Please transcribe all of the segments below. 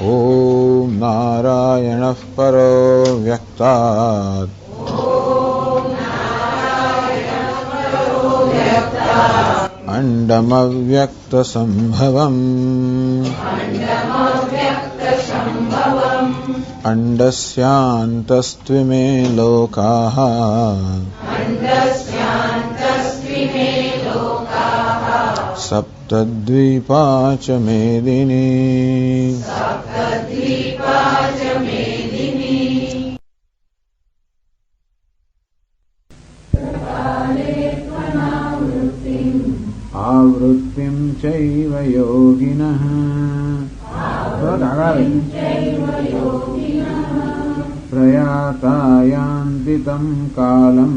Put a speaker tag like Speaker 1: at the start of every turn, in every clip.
Speaker 1: ઓમ નારાયણઃ પરો વ્યક્તાત અંડમવ્યક્તસંભવમ અંડસ્યાંતસ્ત્વિમે લોકાઃ સપ્તદ્વીપા ચ મેદિની. આવૃત્તિમ ચૈવ યોગિનઃ પ્રયાતા યાન્તિ તં કાલં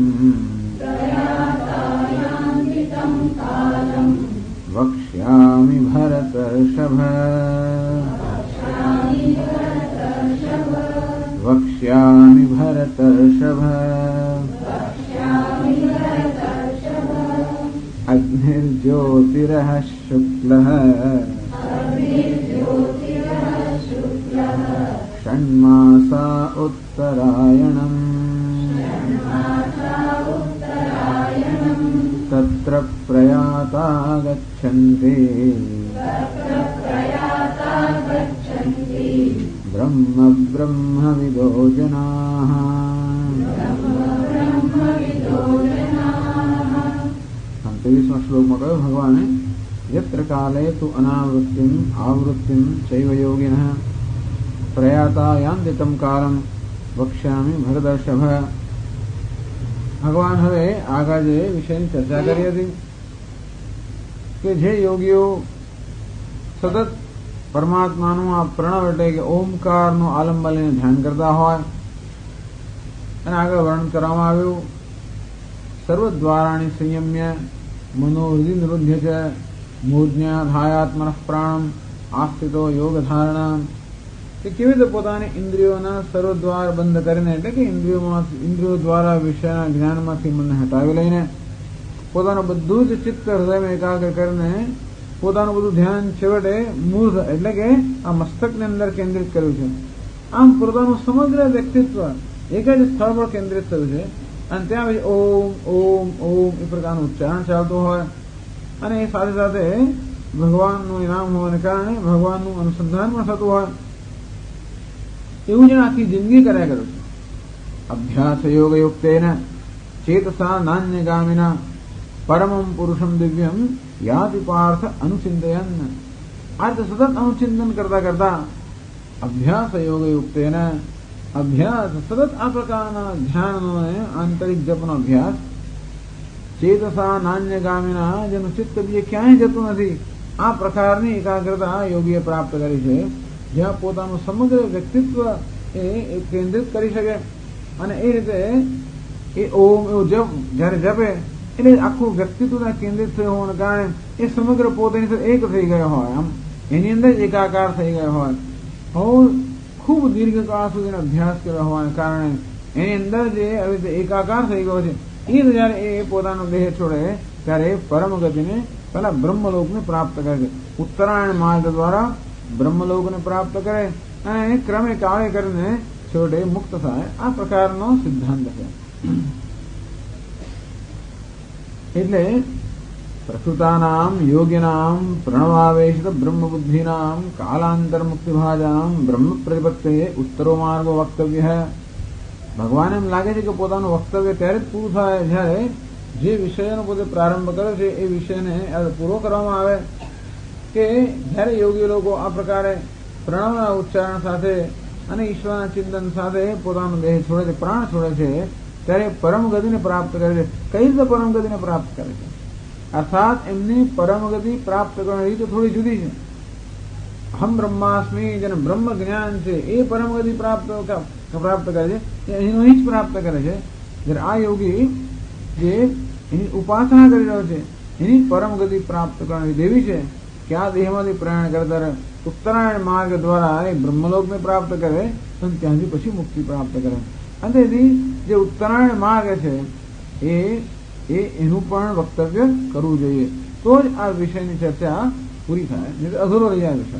Speaker 1: વક્ષ્યામિ ભરતર્ષભ વક્ષ્યામિ ભરતર્ષભ. અગ્નિર્જ્યોતિરઃ શુક્લઃ ષण्मासा उत्तरायणम् तत्र प्रयाता गच्छन्ति ब्रह्म ब्रह्मविदो जनाः. हम 23वां श्लोकમાં કહ્યું ભગવાને યત્ર કાલે તુ અનાવૃત્તિમ આવૃત્તિમ ચૈવ યોગિનઃ પ્રયાતા યાન્તિ તં કાલં વક્ષ્યામિ ભરતર્ષભ. ભગવાન હવે આગળ જે વિષયની ચર્ચા કરી હતી કે જે યોગીઓ સતત પરમાત્માનું આ પ્રણવ એટલે કે ઓમકારનું આલંબન લઈને ધ્યાન કરતા હોય અને આગળ વર્ણન કરવામાં આવ્યું સર્વદ્વારાણી સંયમ્ય મનોહૃદિ નિરુધ્ય ચ મૂર્ધ્યાધાયાત્મનઃ પ્રાણમ આસ્થિતો યોગ ધારણા. કે કેવી રીતે પોતાની ઇન્દ્રિયોના સર્વદ્વાર બંધ કરીને એટલે કે ઇન્દ્રિયો દ્વારા વિષયના જ્ઞાનમાંથી મનને હટાવી લઈને પોતાનું બધું જ ચિત્ત હૃદયમાં એકાગ્ર કરીને પોતાનું બધું ધ્યાન છેવટે મૂર્ધ એટલે કે આ મસ્તકની અંદર કેન્દ્રિત કર્યું છે. આમ પોતાનું સમગ્ર વ્યક્તિત્વ એક જ સ્થળ પર કેન્દ્રિત થયું છે અને ત્યાં પછી ઓમ ઓમ ઓમ એ પ્રકારનું ઉચ્ચારણ ચાલતું હોય અને એ સાથે સાથે ભગવાનનું ઇનામ હોવાને કારણે ભગવાનનું અનુસંધાન પણ થતું હોય એવું જેને આખી જિંદગી કર્યા કર્યું છે. અભ્યાસ યોગયુક્તેન ચેતસા નાન્યગામિના પરમં પુરુષમ દિવ્યમ યાતિ પાર્થ અનુચિંતયન. આ તો સતત અનુચિંતન કરતા કરતા અભ્યાસ યોગયુક્તેન અભ્યાસ સતત આ પ્રકારના ધ્યાનનો આંતરિક જપનો અભ્યાસ ચેતસા નાન્યગામિના જેનું ચિત્ત બીજે ક્યાંય જતું નથી આ પ્રકારની એકાગ્રતા યોગીએ પ્રાપ્ત કરી છે જ્યાં પોતાનું સમગ્ર વ્યક્તિત્વ એ કેન્દ્રિત કરી શકે અને એ રીતે એ ઓમ એવું જપ જયારે જપે એટલે આખું વ્યક્તિત્વ કેન્દ્રિત થયું હોવાને કારણે એ સમગ્ર પોતાની સાથે એક થઈ ગયો હોય આમ એની અંદર જ એકાકાર થઈ ગયો હોય બહુ ખૂબ દીર્ઘકાળ સુધીનો અભ્યાસ કર્યો હોવાને કારણે એની અંદર જે આવી રીતે એકાકાર થઈ ગયો છે એ જયારે એ પોતાનો દેહ છોડે ત્યારે પરમ ગતિને પેલા બ્રહ્મલોકને પ્રાપ્ત કરે છે. ઉત્તરાયણ માર્ગ દ્વારા બ્રહ્મલોકને પ્રાપ્ત કરે અને ક્રમે કાળે કરીને છોડે મુક્ત થાય આ પ્રકારનો સિદ્ધાંત છે. એટલે પ્રકૃતાનામ યોગિનામ પ્રણવાવેશિત બ્રહ્મબુદ્ધિનામ કાલાંતર મુક્તિભાજામ બ્રહ્મ પ્રતિપત્તે ઉત્તરો માર્ગો વક્તવ્ય. ભગવાન એમ લાગે છે કે પોતાનું વક્તવ્ય ત્યારે જ પૂરું થાય જ્યારે જે વિષયનો પોતે પ્રારંભ કર્યો છે એ વિષયને પૂરો કરવામાં આવે કે જ્યારે યોગી લોકો આ પ્રકારે પ્રણવના ઉચ્ચારણ સાથે અને ઈશ્વરના ચિંતન સાથે પોતાનો દેહ છોડે છે પ્રાણ છોડે છે ત્યારે પરમ ગતિને પ્રાપ્ત કરે છે. કઈ રીતે પરમ ગતિને પ્રાપ્ત કરે છે અર્થાત એમની પરમ ગતિ પ્રાપ્ત કરવાની રીત થોડી જુદી છે. અહમ બ્રહ્માસ્મિ જેને બ્રહ્મ જ્ઞાન છે એ પરમ ગતિ પ્રાપ્ત કરે છે એ અહીંનું જ પ્રાપ્ત કરે છે. જ્યારે આ યોગી જે એની ઉપાસના કરી રહ્યો છે એની પરમ ગતિ પ્રાપ્ત કરવાની દેવી છે કે આ દેહમાંથી પ્રયાણ કરતા ઉત્તરાયણ માર્ગ દ્વારા એ બ્રહ્મલોકને પ્રાપ્ત કરે અને ત્યાંથી પછી મુક્તિ પ્રાપ્ત કરે. અને તેથી જે ઉત્તરાયણ માર્ગ છે એનું પણ વક્તવ્ય કરવું જોઈએ તો જ આ વિષયની ચર્ચા પૂરી થાય નહીં તો અધૂરો રહી જાય વિષય.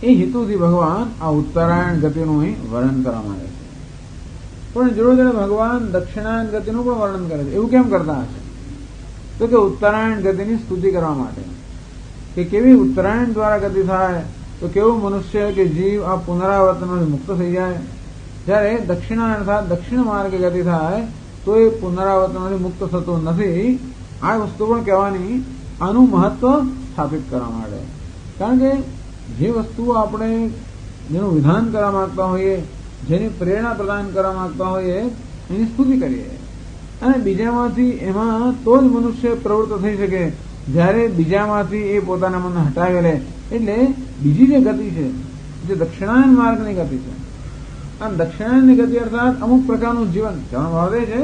Speaker 1: એ હેતુથી ભગવાન આ ઉત્તરાયણ ગતિનું અહીં વર્ણન કરવા માંગે છે. પણ જોડે જોડે ભગવાન દક્ષિણાયન ગતિનું પણ વર્ણન કરે છે. એવું કેમ કરતા હશે? તો કે ઉત્તરાયણ ગતિની સ્તુતિ કરવા માટે, કે કેવી ઉત્તરાયણ દ્વારા ગતિ થાય, તો કેવું મનુષ્ય કે જીવ આ પુનરાવર્તનમાંથી મુક્ત થઈ જાય. જ્યારે દક્ષિણાયન અર્થાત દક્ષિણ માર્ગે ગતિ થાય તો એ પુનરાવર્તનમાંથી મુક્ત થતું નથી. આ વસ્તુ પણ કહેવાની, આનું મહત્વ સ્થાપિત કરવા માટે. કારણ કે જે વસ્તુઓ આપણે જેનું વિધાન કરવા માંગતા હોઈએ, જેની પ્રેરણા પ્રદાન કરવા માંગતા હોઈએ, એની સ્તુતિ કરીએ. અને બીજામાંથી એમાં તો જ મનુષ્ય પ્રવૃત્ત થઈ શકે જ્યારે બીજામાંથી એ પોતાના મનને હટાવી લે. એટલે બીજી જે ગતિ છે, જે દક્ષિણાયન માર્ગની ગતિ છે, અને દક્ષિણાયનની ગતિ અર્થાત અમુક પ્રકારનું જીવન, કહેવાનો ભાવ એ છે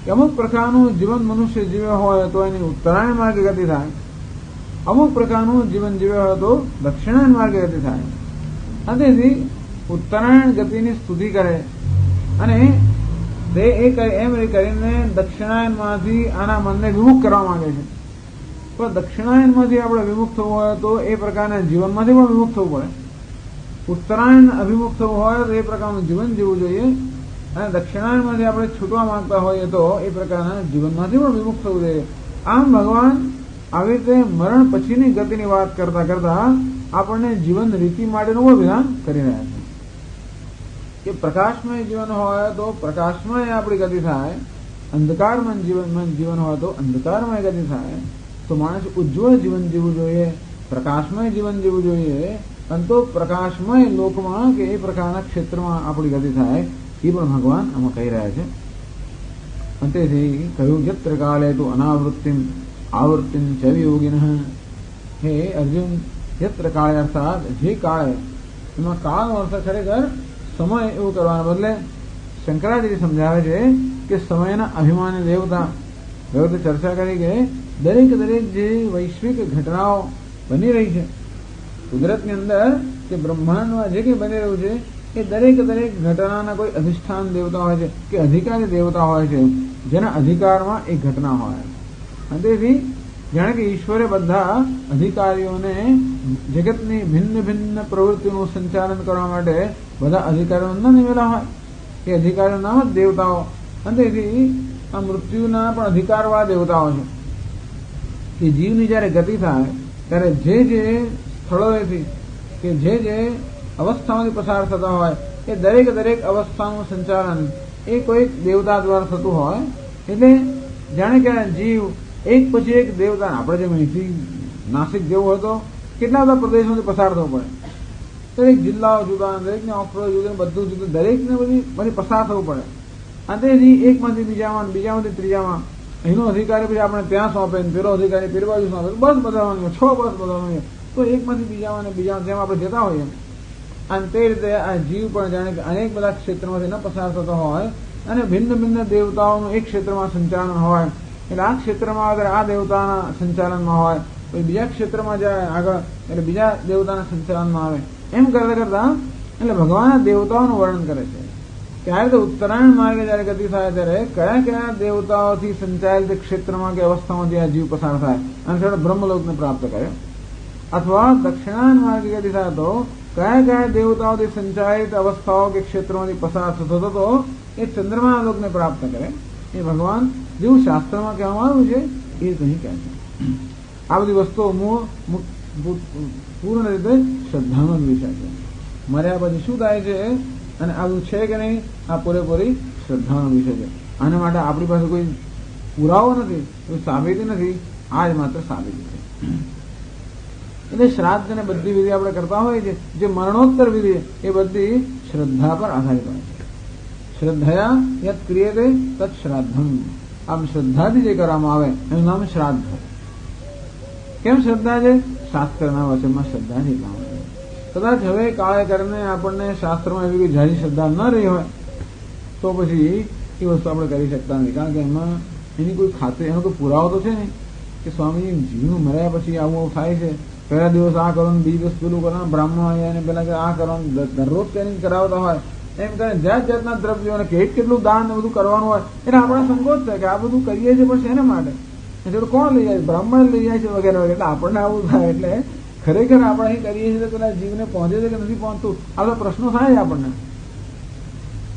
Speaker 1: કે અમુક પ્રકારનું જીવન મનુષ્ય જીવ્યો હોય તો એની ઉત્તરાયણ માર્ગે ગતિ થાય, અમુક પ્રકારનું જીવન જીવ્યો હોય તો દક્ષિણાયન માર્ગે ગતિ થાય. અને તેથી ઉત્તરાયણ ગતિની સ્તુતિ કરે અને તે એમ કરીને દક્ષિણાયનમાંથી આના મનને વિમુખ કરવા માંગે છે. પણ દક્ષિણાયનમાંથી આપણે વિમુખ થવું હોય તો એ પ્રકારના જીવનમાંથી પણ વિમુખ થવું પડે. ઉત્તરાયણ અભિમુખ થવું હોય તો એ પ્રકારનું જીવન જીવવું જોઈએ, અને દક્ષિણાયનમાંથી આપણે છૂટવા માંગતા હોઈએ તો એ પ્રકારના જીવનમાંથી પણ વિમુખ થવું જોઈએ. આમ ભગવાન આવી રીતે મરણ પછીની ગતિની વાત કરતા કરતા આપણને જીવન રીતિ માટેનું પણ વિધાન કરી રહ્યા છે. કે પ્રકાશમય જીવન હોય તો પ્રકાશમય આપણી ગતિ થાય, અંધકારમય જીવન હોય તો અંધકારમય ગતિ થાય. તો માણસ ઉજ્જવળ જીવન જીવવું જોઈએ, પ્રકાશમય જીવન જીવવું જોઈએ, અને તો પ્રકાશમય લોકમાં કે એ પ્રકારના ક્ષેત્રમાં આપણી ગતિ થાય, એ પણ ભગવાન આમાં કહી રહ્યા છે. અંતેથી કહ્યું યત્ર કાલે તો અનાવૃત્તિમ આવૃત્તિમ ચૈવયોગિનઃ. હે અર્જુન, યત્ર કાળે અર્થાત જે કાળે, એમાં કાળનો અર્થ ખરેખર સમય એવું કરવાના બદલે શંકરાચાર્ય સમજાવે છે કે સમયના અભિમાની દેવતા. હવે ચર્ચા કરી કે દરેક જે વૈશ્વિક ઘટનાઓ બની રહી છે કુદરતની અંદર, કે બ્રહ્માંડમાં જે કંઈ બની રહ્યું છે, એ દરેક ઘટનાના કોઈ અધિષ્ઠાન દેવતા હોય છે કે અધિકારી દેવતા હોય છે, જેના અધિકારમાં એ ઘટના હોય. અને તેથી જાણે કે ઈશ્વરે બધા અધિકારીઓને જગતની ભિન્ન ભિન્ન પ્રવૃત્તિઓનું સંચાલન કરવા માટે બધા અધિકારીઓ ન નિમેલા હોય, એ અધિકારીઓ નામ જ દેવતાઓ. અને તેથી આ મૃત્યુના પણ અધિકારવાળા દેવતાઓ છે, કે જીવની જ્યારે ગતિ થાય ત્યારે જે સ્થળોએથી કે જે અવસ્થામાંથી પસાર થતા હોય, એ દરેક અવસ્થાનું સંચાલન એ કોઈ દેવતા દ્વારા થતું હોય. એટલે જાણે કે જીવ એક પછી એક દેવતા, આપણે જેમ અહીંથી નાસિક જેવું હોય તો કેટલા બધા પ્રદેશોમાંથી પસાર થવું પડે, દરેક જિલ્લાઓ જુદા, દરેકને ઓફરો જુદા, બધું જુદું, દરેકને બધી પસાર થવું પડે. અને તેથી એકમાંથી બીજામાંથી ત્રીજામાં એનો અધિકારી પછી આપણે ત્યાં સોંપે, પેલો અધિકારી પેલી બાજુ સોંપે, બસ બદલવાની, 6 બસ બદલવાની, તો એકમાંથી બીજામાં જેમ આપણે જતા હોઈએ. અને તે રીતે આ જીવ પણ જાણે કે અનેક બધા ક્ષેત્રમાંથી ન પસાર થતો હોય, અને ભિન્ન ભિન્ન દેવતાઓનું એક ક્ષેત્રમાં સંચાલન હોય. એટલે આ ક્ષેત્રમાં અગર આ દેવતાના સંચાલનમાં હોય, પછી બીજા ક્ષેત્રમાં જાય આગળ, એટલે બીજા દેવતાના સંચાલનમાં આવે. એમ કરતા કરતા એટલે ભગવાનના દેવતાઓનું વર્ણન કરે છે કે આ રીતે ઉત્તરાયણ માર્ગે જયારે ગતિ થાય ત્યારે કયા કયા દેવતાઓથી સંચાલિત ક્ષેત્રમાં કે અવસ્થામાંથી આ જીવ પસાર થાય અને છેલ્લે બ્રહ્મલોકને પ્રાપ્ત કરે. અથવા દક્ષિણાયન માર્ગે ગતિ થાય તો કયા કયા દેવતાઓથી સંચાલિત અવસ્થાઓ કે ક્ષેત્રોમાંથી પસાર થતો હતો એ ચંદ્રમા લોકને પ્રાપ્ત કરે. એ ભગવાન જેવું શાસ્ત્રમાં કહેવામાં આવ્યું છે એ કહી કહે છે. આ બધી વસ્તુઓ પૂર્ણ રીતે શ્રદ્ધાનો વિષય છે. મર્યા પછી શું થાય છે અને આ બધું છે કે નહીં, આ પૂરેપૂરી શ્રદ્ધાનો વિષય છે. આના માટે આપણી પાસે કોઈ પુરાવો નથી, કોઈ સાબિતી નથી, આ જ માત્ર સાબિતી છે. એટલે શ્રાદ્ધ અને બધી વિધિ આપણે કરતા હોય છે, જે મરણોત્તર વિધિ એ બધી શ્રદ્ધા પર આધારિત હોય છે. શ્રદ્ધયા યત ક્રિયતે તત્ શ્રાદ્ધમ. આમ શ્રદ્ધાથી જે કરવામાં આવે એનું નામ શ્રાદ્ધ. કેમ શ્રદ્ધા છે? શાસ્ત્રના વચનમાં શ્રદ્ધા છે. કદાચ હવે કાળે કરીને આપણને શાસ્ત્રમાં એવી કોઈ જાજી શ્રદ્ધા ન રહી હોય તો પછી એ વસ્તુ આપણે કરી શકતા નથી. કારણ કે એમાં એની કોઈ ખાતરી, એનો કોઈ પુરાવો તો છે નહીં કે સ્વામીજી જીવનું મર્યા પછી આવું થાય છે, પહેલા દિવસ આ કરો, બીજા દિવસ પેલું કરો, બ્રાહ્મણ હોય અને પેલા આ કરો, દરરોજ કરીને કરાવતા હોય. એમ કરીને જાત જાતના દ્રવ્યોને કેટલું દાન ને બધું કરવાનું હોય. એટલે આપણે સંકોચ થાય કે આ બધું કરીએ છીએ પણ શેના માટે, એટલે કોણ લઈ જાય? બ્રાહ્મણ લઈ જાય છે વગેરે વગેરે. એટલે આપણને આવું થાય. એટલે ખરેખર આપણે અહીં કરીએ છીએ તો પેલા જીવને પહોંચે છે કે નથી પહોંચતું, આ તો પ્રશ્નો થાય આપણને.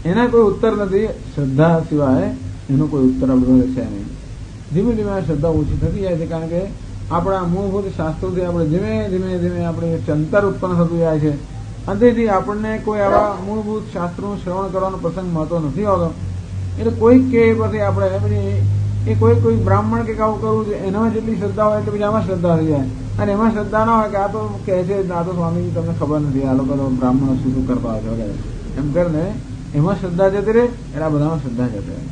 Speaker 1: એના કોઈ ઉત્તર નથી. શ્રદ્ધા સિવાય એનો કોઈ ઉત્તર આપણે છે નહીં. ધીમે ધીમે આ શ્રદ્ધા ઓછી થતી જાય છે, કારણ કે આપણા મૂળભૂત શાસ્ત્રોથી આપણે ધીમે ધીમે ધીમે આપણે ચંતર ઉત્પન્ન થતું જાય છે. અંતેથી આપણને કોઈ આવા મૂળભૂત શાસ્ત્રોનું શ્રવણ કરવાનો પ્રસંગ મળતો નથી હોતો. એટલે કોઈક કે પછી આપણે પછી એ કોઈ બ્રાહ્મણ કે આવું કરવું છે એનામાં જેટલી શ્રદ્ધા હોય એટલે પછી આમાં શ્રદ્ધા થઈ જાય. અને એમાં શ્રદ્ધા ના હોય કે આ તો કહે છે આ તો સ્વામીજી તમને ખબર નથી, આ લોકો તો બ્રાહ્મણો શું શું કરતા હોય છે વગેરે એમ કરીને એમાં શ્રદ્ધા જતી રહે, એના બધામાં શ્રદ્ધા જતી રહે.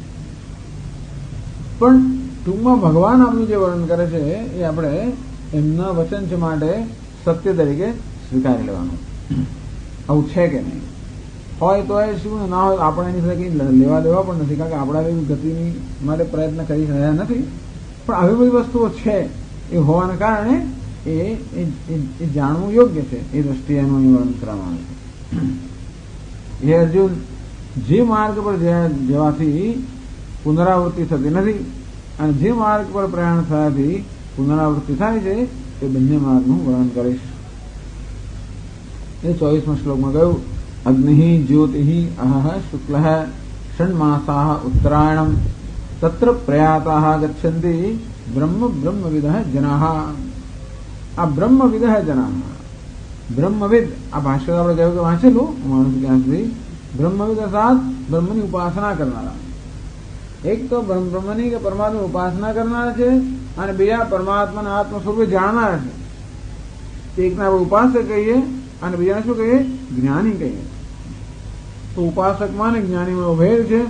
Speaker 1: પણ ટૂંકમાં ભગવાન આપણું જે વર્ણન કરે છે એ આપણે એમના વચન છે માટે સત્ય તરીકે સ્વીકારી લેવાનું. આવું છે કે નહીં હોય તો એ શું, ના હોય આપણે એની સાથે કંઈ લેવા દેવા પણ નથી, કારણ કે આપણા એવી ગતિની માટે પ્રયત્ન કરી રહ્યા નથી. પણ આવી બધી વસ્તુઓ છે એ હોવાના કારણે એ જાણવું યોગ્ય છે. એ દ્રષ્ટિએ એનું વર્ણન કરવામાં આવે છે. એ અર્જુન, જે માર્ગ પર જવાથી પુનરાવૃત્તિ થતી નથી અને જે માર્ગ પર પ્રયાણ થવાથી પુનરાવૃત્તિ થાય છે તે બંને માર્ગનું વર્ણન કરીશ. એ 24મા શ્લોકમાં કહ્યું, અગ્નિ જ્યોતિ અહઃ શુક્લ ષણ્માસા ઉત્તરાયણમ તત્ર પ્રયાતા ગચ્છન્તિ બ્રહ્મવિદ જનાઃ. આ બ્રહ્મવિદ જનાઃ, બ્રહ્મવિદ આ ભાષ્ય આપણે કહ્યું કે વાંચેલું માણસ ત્યાં સુધી. બ્રહ્મવિદ અર્થાત બ્રહ્મની ઉપાસના કરનારા. એક તો બ્રહ્મની કે પરમાત્માની ઉપાસના કરનારા છે અને બીજા પરમાત્માના આત્મ સ્વરૂપે જાણનારા છે. એકને આપણે ઉપાસક કહીએ અને બીજાને શું કહીએ? જ્ઞાની કહીએ. તો ઉપાસકમાં ને જ્ઞાનીમાં ભેદ છે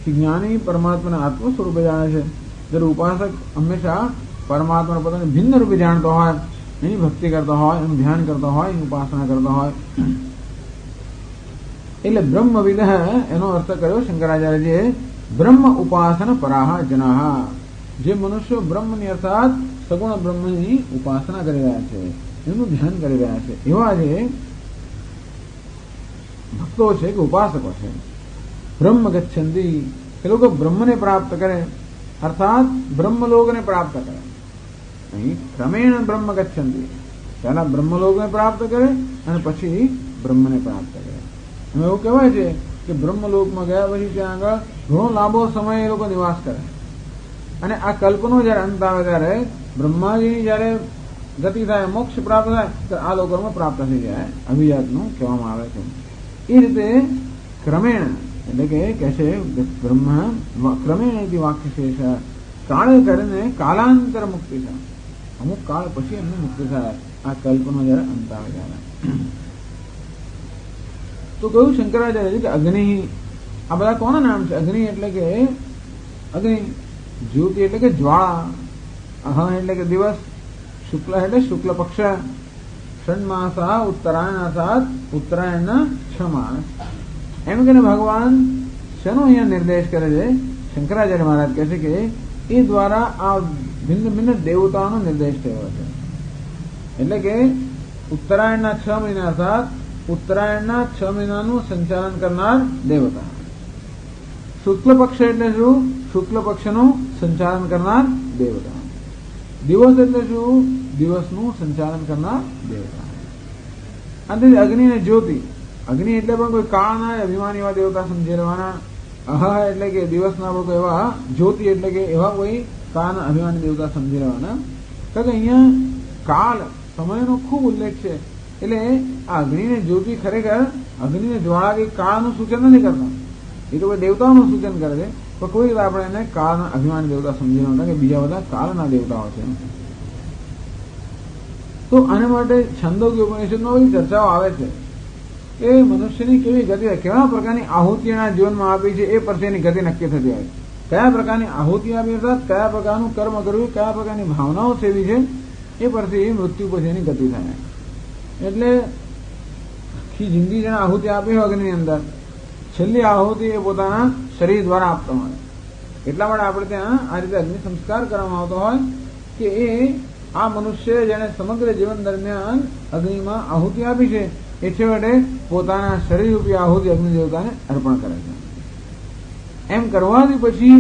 Speaker 1: કે જ્ઞાની પરમાત્માના આત્મ સ્વરૂપે જાણે છે, જ્યારે ઉપાસક હંમેશા પરમાત્માને પોતાને ભિન્ન રૂપે જાણતો હોય, એની ભક્તિ કરતો હોય, એનું ધ્યાન કરતો હોય, એની ઉપાસના કરતો હોય. એટલે બ્રહ્મવિદ એનો અર્થ કર્યો શંકરાચાર્યજીએ બ્રહ્મ ઉપાસન પરાહ જનાહ. જે મનુષ્યો બ્રહ્મની અર્થાત સગુણ બ્રહ્મની ઉપાસના કરી રહ્યા છે, એનું ધ્યાન કરી રહ્યા છે, એવા જે ભક્તો છે કે ઉપાસકો છે. બ્રહ્મ ગચ્છન્તિ, એ લોકો બ્રહ્મને પ્રાપ્ત કરે અર્થાત બ્રહ્મલોકને પ્રાપ્ત કરે. અહીં ક્રમેણ બ્રહ્મ ગચ્છન્તિ, પહેલા બ્રહ્મલોકને પ્રાપ્ત કરે અને પછી બ્રહ્મને પ્રાપ્ત કરે. એમાં એવું કહેવાય છે કે બ્રહ્મલોકમાં ગયા પછી ત્યાં આગળ ઘણો લાંબો સમય એ લોકો નિવાસ કરે અને આ કલ્પનો જયારે અંત આવે ત્યારે બ્રહ્માજીની જયારે ગતિ થાય, મોક્ષ પ્રાપ્ત થાય તો આ લોકોમાં પ્રાપ્ત થઈ જાય, અભિજાતનું કહેવામાં આવે છે. એ રીતે ક્રમેણ એટલે કે કહે છે બ્રહ્મ ક્રમેણ વાક્ય શેષ, કાળે કરીને કાલાંતર મુક્તિ થાય. અમુક કાળ પછી એમને મુક્તિ થાય આ કલ્પનો જયારે અંત આવે ત્યારે. તો કહ્યું શંકરાચાર્ય કે અગ્નિ, આ બધા કોના નામ છે? અગ્નિ એટલે કે અગ્નિ, જ્યોતિ એટલે કે જ્વાળા, અહ એટલે કે દિવસ, શુક્લ એટલે શુક્લ પક્ષ, ષણમાસા ઉત્તરાયણ અર્થાત ઉત્તરાયણના 6 માસ. એમ કે ભગવાન શેનો અહીંયા નિર્દેશ કરે છે? શંકરાચાર્ય મહારાજ કહે છે કે એ દ્વારા આ ભિન્ન ભિન્ન દેવતાઓનો નિર્દેશ થયો છે. એટલે કે ઉત્તરાયણના 6 મહિના અર્થાત ઉત્તરાયણના 6 મહિનાનું સંચાલન કરનાર દેવતા. શુક્લ પક્ષ એટલે શું? શુક્લ પક્ષનું સંચાલન કરનાર દેવતા. દિવસ એટલે શું? દિવસનું સંચાલન કરનાર દેવતા. અને અગ્નિ અને જ્યોતિ, અગ્નિ એટલે પણ કોઈ કાળના અભિમાની એવા દેવતા સમજી લેવાના. અહ એટલે કે દિવસના લોકો એવા, જ્યોતિ એટલે કે એવા કોઈ કાળના અભિમાની દેવતા સમજી લેવાના. કારણ કે અહીંયા કાળ સમયનો ખૂબ ઉલ્લેખ છે. એટલે આ અગ્નિ ને જ્યોતિ ખરેખર અગ્નિ ને જ્વાળા કે કાળનું સૂચન નથી કરતા, એ તો કોઈ દેવતાઓનું સૂચન કરે છે. પણ કોઈ રીતે આપણે એને કાળના અભિમાની દેવતા સમજી લેવાના કે બીજા બધા કાળના દેવતાઓ છે. તો આના માટે છંદોગી ઉપનિષદમાં બધી ચર્ચાઓ આવે છે કે મનુષ્યની કેવી ગતિ, કેવા પ્રકારની આહુતિના જીવનમાં આપી છે એ પરથી એની ગતિ નક્કી થતી હોય. કયા પ્રકારની આહુતિ આપી અર્થાત કયા પ્રકારનું કર્મ કરવું, કયા પ્રકારની ભાવનાઓ સેવી છે એ પરથી મૃત્યુ પછી એની ગતિ થાય. એટલે આખી જિંદગી જેને આહુતિ આપી હોય અગ્નિની અંદર, છેલ્લી આહુતિ એ પોતાના શરીર દ્વારા આપતો હોય. એટલા માટે આપણે ત્યાં આ રીતે અગ્નિ સંસ્કાર કરવામાં આવતો હોય કે એ આ મનુષ્ય જેને સમગ્ર જીવન દરમિયાન અગ્નિમાં આહુતિ આપી છે એ છેવટે પોતાના શરીર રૂપી આહુતિ અગ્નિ દેવતાને અર્પણ કરે છે. એમ કરવાથી પછી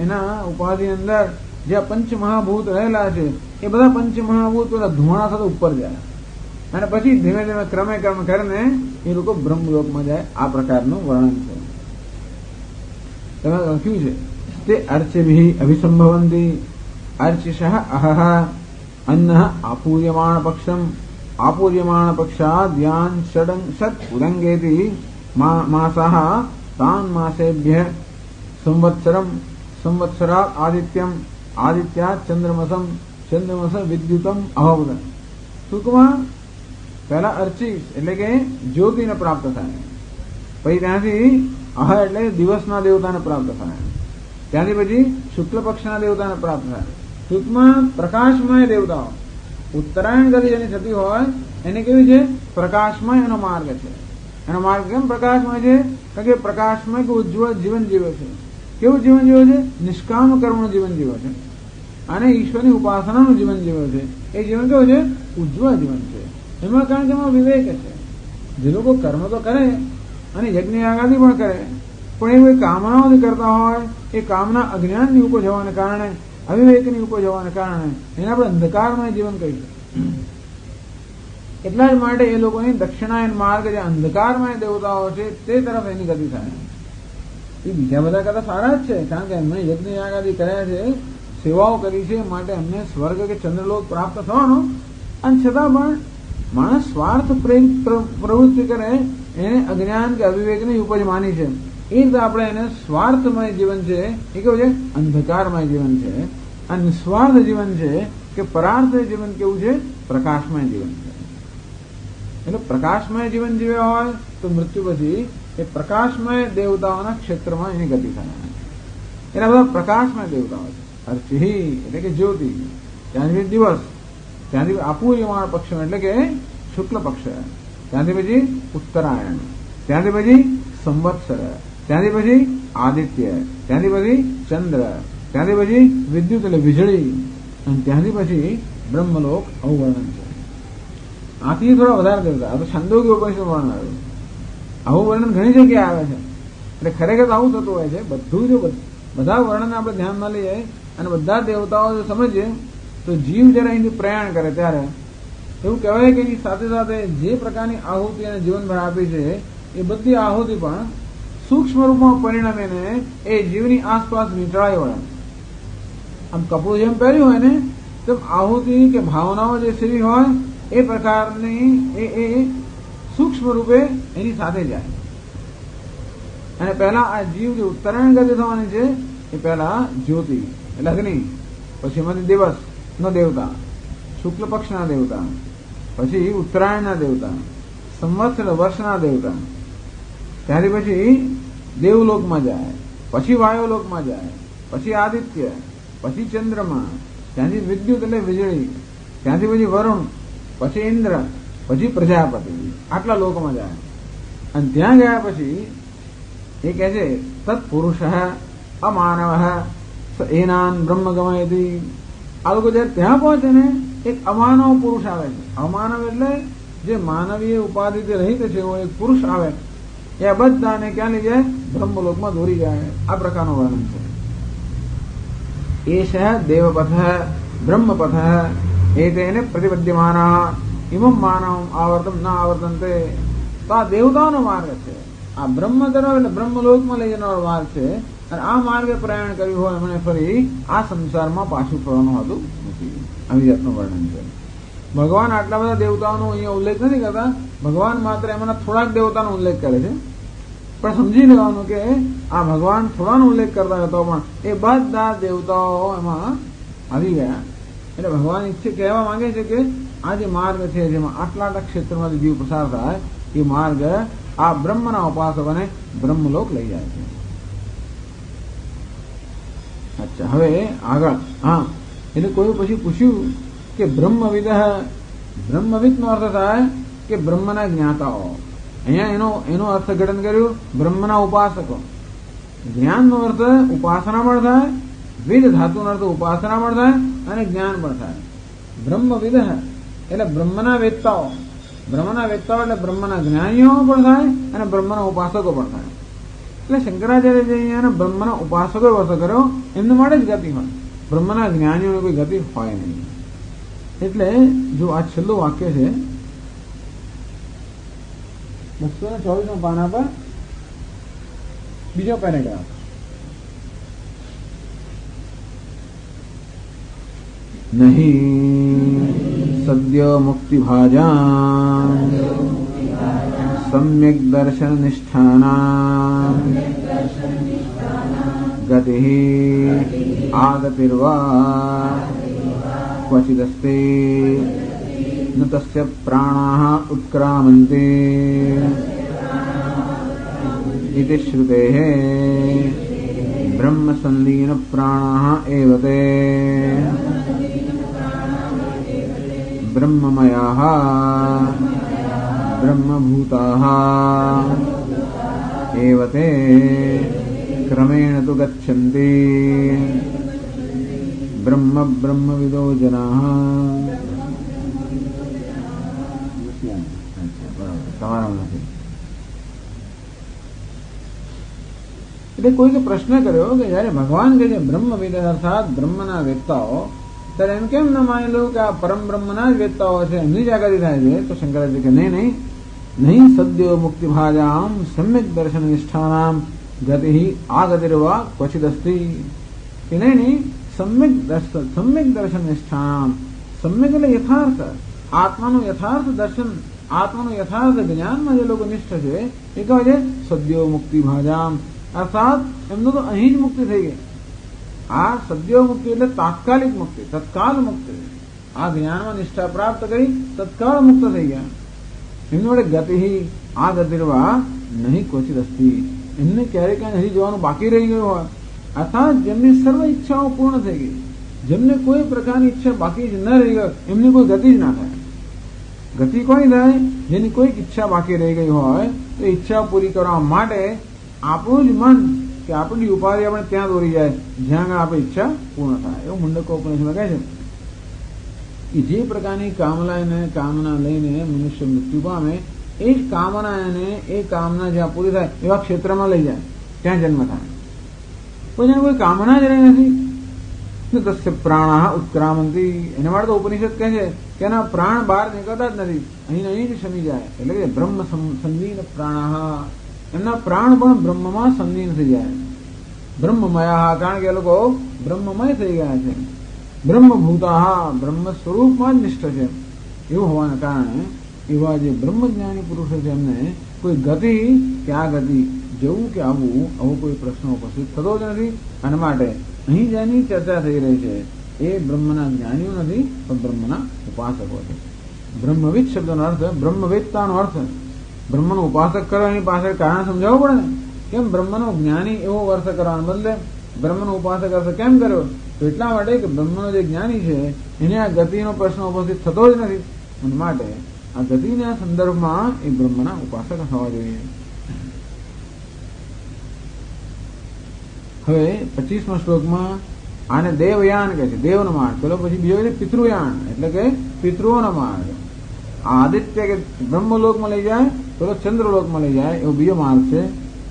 Speaker 1: એના ઉપાધિ અંદર જે પંચમહાભૂત રહેલા છે એ બધા પંચમહાભૂત પેલા ધુમાડા સાથે ઉપર જાય. અને પછી ધીમે ધીમે ક્રમે ક્રમ કરીને એ લોકો બ્રહ્મલોકમાં જાય. આ પ્રકારનું વર્ણન છે. તમે લખ્યું છે તે અર્ચિભિ અભિસંભવંતી અર્ચિષઃ અહઃ અન્ન આપૂર્યમાણ પક્ષમ આપૂર્યમાણ પક્ષાદ યાન ષટ ઉદંગેતિ માસાહ તાન માસેભ્ય સંવત્સરમ સંવત્સરાત આદિત્યમ આદિત્યાત ચંદ્રમસમ ચંદ્રમસ વિદ્યુતમ અહવદ. ટૂંકમાં પહેલા અર્ચિસ એટલે કે જ્યોતિને પ્રાપ્ત થાય, પછી ત્યાંથી અહ એટલે દિવસના દેવતાને પ્રાપ્ત થાય, ત્યાંથી પછી શુક્લ પક્ષના દેવતાને પ્રાપ્ત થાય. ટૂંકમાં પ્રકાશમય દેવતાઓ ઉત્તરાયણ ગતિ જેની થતી હોય એને કેવી છે? પ્રકાશમય એનો માર્ગ છે. એનો માર્ગ કેમ પ્રકાશમય છે? કારણ કે પ્રકાશમય કે ઉજ્જવળ જીવન જીવે છે. કેવું જીવન જીવે છે? નિષ્કામ કર્મનું જીવન જીવે છે અને ઈશ્વરની ઉપાસનાનું જીવન જીવે છે. એ જીવન કેવું છે? ઉજ્જવળ જીવન છે. એમાં કારણ કે એમાં વિવેક છે. જે લોકો કર્મ તો કરે અને યજ્ઞ યાગાદી પણ કરે, પણ એ કોઈ કામનાઓથી કરતા હોય, એ કામના અજ્ઞાનની ઉપજ હોવાને કારણે, અવિવેકની ઉપજ હોવાને કારણે એને આપણે અંધકારમય જીવન કહીશું. એટલા જ માટે એ લોકોની દક્ષિણાયન માર્ગ જે અંધકારમય દેવતાઓ છે તે તરફ એની ગતિ થાય. એ બીજા બધા કરતા સારા જ છે, કારણ કે એમને યજ્ઞ યાગાદી કર્યા છે, સેવાઓ કરી છે, માટે એમને સ્વર્ગ કે ચંદ્રલોક પ્રાપ્ત થવાનો. અને છતાં પણ માણસ સ્વાર્થ પ્રેમ પ્રવૃત્તિ કરે એને અજ્ઞાન કે અવિવેકની ઉપજ માની છે. એ રીતે આપણે એને સ્વાર્થમય જીવન છે એ કેવું છે? અંધકારમય જીવન છે. અને નિસ્વાર્થ જીવન છે કે પરાર્થ જીવન કેવું છે? પ્રકાશમય જીવન છે. એટલે પ્રકાશમય જીવન જીવ્યા હોય તો મૃત્યુ પછી એ પ્રકાશમય દેવતાઓના ક્ષેત્રમાં એની ગતિ થાય. એના બધા પ્રકાશમય દેવતાઓ છે. અર્ચિ એટલે કે જ્યોતિ, ત્યાંથી દિવસ, ત્યાંથી આપૂર્યમાણ પક્ષ એટલે કે શુક્લ પક્ષ, ત્યાંથી પછી ઉત્તરાયણ, ત્યાંથી પછી સંવત્સર, ત્યાંથી પછી આદિત્ય, ત્યાંથી પછી ચંદ્ર, ત્યાંથી પછી વિદ્યુત એટલે વીજળી, અને ત્યાંથી પછી બ્રહ્મલોક આવું વર્ણન છે. આથી થોડા વધારે દેવતા. આ તો છંદોગી ઉપનિષદ વર્ણન આવ્યું. આવું વર્ણન ઘણી જગ્યાએ આવે છે. એટલે ખરેખર આવું થતું હોય છે. બધું જો બધા વર્ણન આપણે ધ્યાનમાં લઈએ અને બધા દેવતાઓ જો સમજીએ તો જીવ જયારે અહીંથી પ્રયાણ કરે ત્યારે એવું કહેવાય કે એની સાથે સાથે જે પ્રકારની આહુતિ અને જીવનભર આપી છે એ બધી આહુતિ પણ સૂક્ષ્મ રૂપમાં પરિણમીને એ જીવની આસપાસ વીંટળાઈ વળે. આમ કપડું જેમ પહેર્યું હોય ને તેમ આહુતિ કે ભાવનાઓ જે સેવી હોય એ પ્રકારની એ સૂક્ષ્મ રૂપે એની સાથે જાય. અને પહેલા આ જીવ જે ઉત્તરાયણ ગતિ થવાની છે એ પહેલા જ્યોતિ એટલે અગ્નિ, પછી એમાંથી દિવસ નો દેવતા, શુક્લ પક્ષના દેવતા, પછી ઉત્તરાયણના દેવતા, સંવત્સર વર્ષના દેવતા, ત્યાંથી પછી દેવલોકમાં જાય, પછી વાયુલોકમાં જાય, પછી આદિત્ય, પછી ચંદ્રમા, ત્યાંથી વિદ્યુત એટલે વીજળી, ત્યાંથી પછી વરુણ, પછી ઇન્દ્ર, પછી પ્રજાપતિ, આટલા લોકમાં જાય. અને ત્યાં ગયા પછી એ કહે છે તત્પુરુષ અમાનવ એનાન બ્રહ્મ ગમયતી. આ લોકો જયારે ત્યાં પહોંચે ને એક અમાનવ પુરુષ આવે છે. અમાનવ એટલે જે માનવીય ઉપાધિથી રહિત છે એવો એક પુરુષ આવે, એ બધાને ક્યાં લઈ જાય? બ્રહ્મલોકમાં દોરી જાય. આ પ્રકારનું વર્ણન છે. એષ દેવપથ બ્રહ્મપથ એતેને પ્રતિપદ્યમાના ઇમમ માનવ આવર્તમ ના આવર્તનતે. તો આ દેવતાઓનો માર્ગ છે. આ બ્રહ્મ તરફ એટલે બ્રહ્મલોકમાં લઈ જનારો માર્ગ છે. અને આ માર્ગે પ્રયાણ કર્યું હોય એમણે ફરી આ સંસારમાં પાછું ફરવાનું હતું નથી. આવી જાતનું વર્ણન છે. ભગવાન આટલા બધા દેવતાઓનો અહીંયા ઉલ્લેખ નથી કરતા. ભગવાન માત્ર એમાંના થોડાક દેવતાનો ઉલ્લેખ કરે છે. પણ સમજી લેવાનું કે આ ભગવાન થોડાનો ઉલ્લેખ કરતા હતો પણ એ બધા દેવતાઓ એમાં આવી ગયા. એટલે ભગવાન ઈચ્છે કહેવા માંગે છે કે આ જે માર્ગ છે જેમાં આટલા આટલા ક્ષેત્રમાંથી જીવ પસાર થાય એ માર્ગ આ બ્રહ્મના ઉપાસકોને બ્રહ્મલોક લઈ જાય છે. અચ્છા, હવે આગળ હા એટલે કોઈ પછી પૂછ્યું કે બ્રહ્મવિદ, બ્રહ્મવિદ નો અર્થ થાય કે બ્રહ્મના જ્ઞાતાઓ. અહીંયા એનો અર્થઘટન કર્યું બ્રહ્મના ઉપાસકો. જ્ઞાન નો અર્થ ઉપાસના પણ થાય, વિદ ધાતુનો અર્થ ઉપાસના પણ થાય અને જ્ઞાન પણ થાય. બ્રહ્મવિદ એટલે બ્રહ્મના વેદતાઓ. બ્રહ્મના વેદતાઓ એટલે બ્રહ્મના જ્ઞાનીઓ પણ થાય અને બ્રહ્મના ઉપાસકો પણ થાય. એટલે શંકરાચાર્ય જે અહીંયા બ્રહ્મના ઉપાસકો વર્ત કર્યો એમને માટે જ ગતિ હોય. બ્રહ્મના જ્ઞાનીઓની કોઈ ગતિ હોય નહીં. એટલે જો આ છેલ્લું વાક્ય છે 224 પાના પર બીજો પેરેગ્રાફ. નહીં સદ્ય મુક્તિ ભાજા સમ્યક દર્શન નિષ્ઠાના ગતિ આગતિર્વા ક્વચિદસ્તે ન તસ્ય પ્રાણાઃ ઉત્ક્રામન્તે इति श्रुतेः ब्रह्म संलीन प्राणाः एव ते ब्रह्ममयाः ब्रह्मभूताः एव ते क्रमेण तु गच्छन्ति ब्रह्म ब्रह्मविदो जनाः. તમારા નથી. એટલે કોઈકે પ્રશ્ન કર્યો કે જયારે ભગવાન કહે છે બ્રહ્મવિદ અર્થાત બ્રહ્મના વેદતાઓ, ત્યારે એમ કેમ ન માની લો કે આ પરમ બ્રહ્મના જ વેદતાઓ છે, એમની જાગૃતિ થાય છે? તો શંકરાચાર્ય કે નહીં સદ્યો મુક્તિ ભાજામ સમ્યક દર્શન નિષ્ઠાનામ ગતિ આગતિર્વા ક્વચિદસ્તિ. કે નહીં સમ્યક દર્શન નિષ્ઠાનામ. સમ્યક એટલે યથાર્થ, આત્માનું યથાર્થ દર્શન, આત્માનું યથાર્થ જ્ઞાનમાં જે લોકો નિષ્ઠ છે એ કહે છે સદ્યો મુક્તિ ભાજામ, અર્થાત એમનું તો અહીં જ મુક્તિ થઈ ગઈ. આ સદ્યો મુક્તિ એટલે તાત્કાલિક મુક્તિ, તત્કાલ મુક્તિ. આ જ્ઞાનમાં નિષ્ઠા પ્રાપ્ત કરી તત્કાળ મુક્ત થઈ ગયા. એમની વડે ગતિ આ ગતિર્વા નહીં ક્વચિત અસ્તિ. એમને ક્યારેક હજી જવાનું બાકી રહી ગયું હોય, અર્થાત જેમની સર્વ ઈચ્છાઓ પૂર્ણ થઈ ગઈ, જેમને કોઈ પ્રકારની ઈચ્છા બાકી જ ન રહી ગઈ, એમની કોઈ ગતિ જ ના થાય. ગતિ કોઈ થાય જેની કોઈક ઈચ્છા બાકી રહી ગઈ હોય તો ઈચ્છા પૂરી કરવા માટે આપણું જ મન કે આપણી ઉપાધિ આપણે ત્યાં દોરી જાય જ્યાં આગળ આપણી ઈચ્છા પૂર્ણ થાય. એવું મુંડકોપનિષદમાં કહે છે કે જે પ્રકારની કામના લઈને મનુષ્ય મૃત્યુ પામે, એ જ કામના એને એ કામના જ્યાં પૂરી થાય એવા ક્ષેત્રમાં લઈ જાય, ત્યાં જન્મ થાય. કોઈ જેને કોઈ કામના જ રહી નથી, તસ્ય પ્રાણાઃ ઉત્ક્રામંતી. એના માટે તો ઉપનિષદ કહે છે કે એના પ્રાણ બહાર નીકળતા જ નથી, અહીં જ શમી જાય. એટલે કે બ્રહ્મ સંલીન પ્રાણાઃ, એમના પ્રાણ પણ બ્રહ્મમાં સંલીન થઈ જાય. બ્રહ્મમયા, કારણ કે એ લોકો બ્રહ્મમય થઈ ગયા છે. બ્રહ્મભૂતા, બ્રહ્મ સ્વરૂપમાં જ નિષ્ઠ છે. એવું હોવાના કારણે એવા જે બ્રહ્મજ્ઞાની પુરુષો છે એમને કોઈ ગતિ કે આ ગતિ, જવું કે આવવું, આવો કોઈ પ્રશ્ન ઉપસ્થિત થતો જ નથી. અને માટે અહીં જેની ચર્ચા થઈ રહી છે એ બ્રહ્મના જ્ઞાનીઓ નથી, પણ બ્રહ્મના ઉપાસકો છે. બ્રહ્મવિદ શબ્દનો અર્થ, બ્રહ્મવેદતાનો અર્થ બ્રહ્મનો ઉપાસક કરો. એની પાછળ કારણ સમજાવવું પડે ને. કેમ બ્રહ્મનો જ્ઞાની એવો અર્થ કરવાને બદલે બ્રહ્મનો ઉપાસક અર્થ કેમ કર્યો? તો એટલા માટે કે બ્રહ્મનો જે જ્ઞાની છે એને આ ગતિનો પ્રશ્ન ઉપસ્થિત થતો જ નથી. અને માટે આ ગતિના સંદર્ભમાં એ બ્રહ્મના ઉપાસક થવા જોઈએ. હવે 25મા શ્લોકમાં આને દેવયાન કહે છે, દેવનો માર્ગ. પેલો પછી બીજો છે પિતૃયાન, એટલે કે પિતૃઓનો માર્ગ. આદિત્ય કે બ્રહ્મલોકમાં લઈ જાય, પેલો ચંદ્રલોકમાં લઈ જાય, એવો બીજો માર્ગ છે.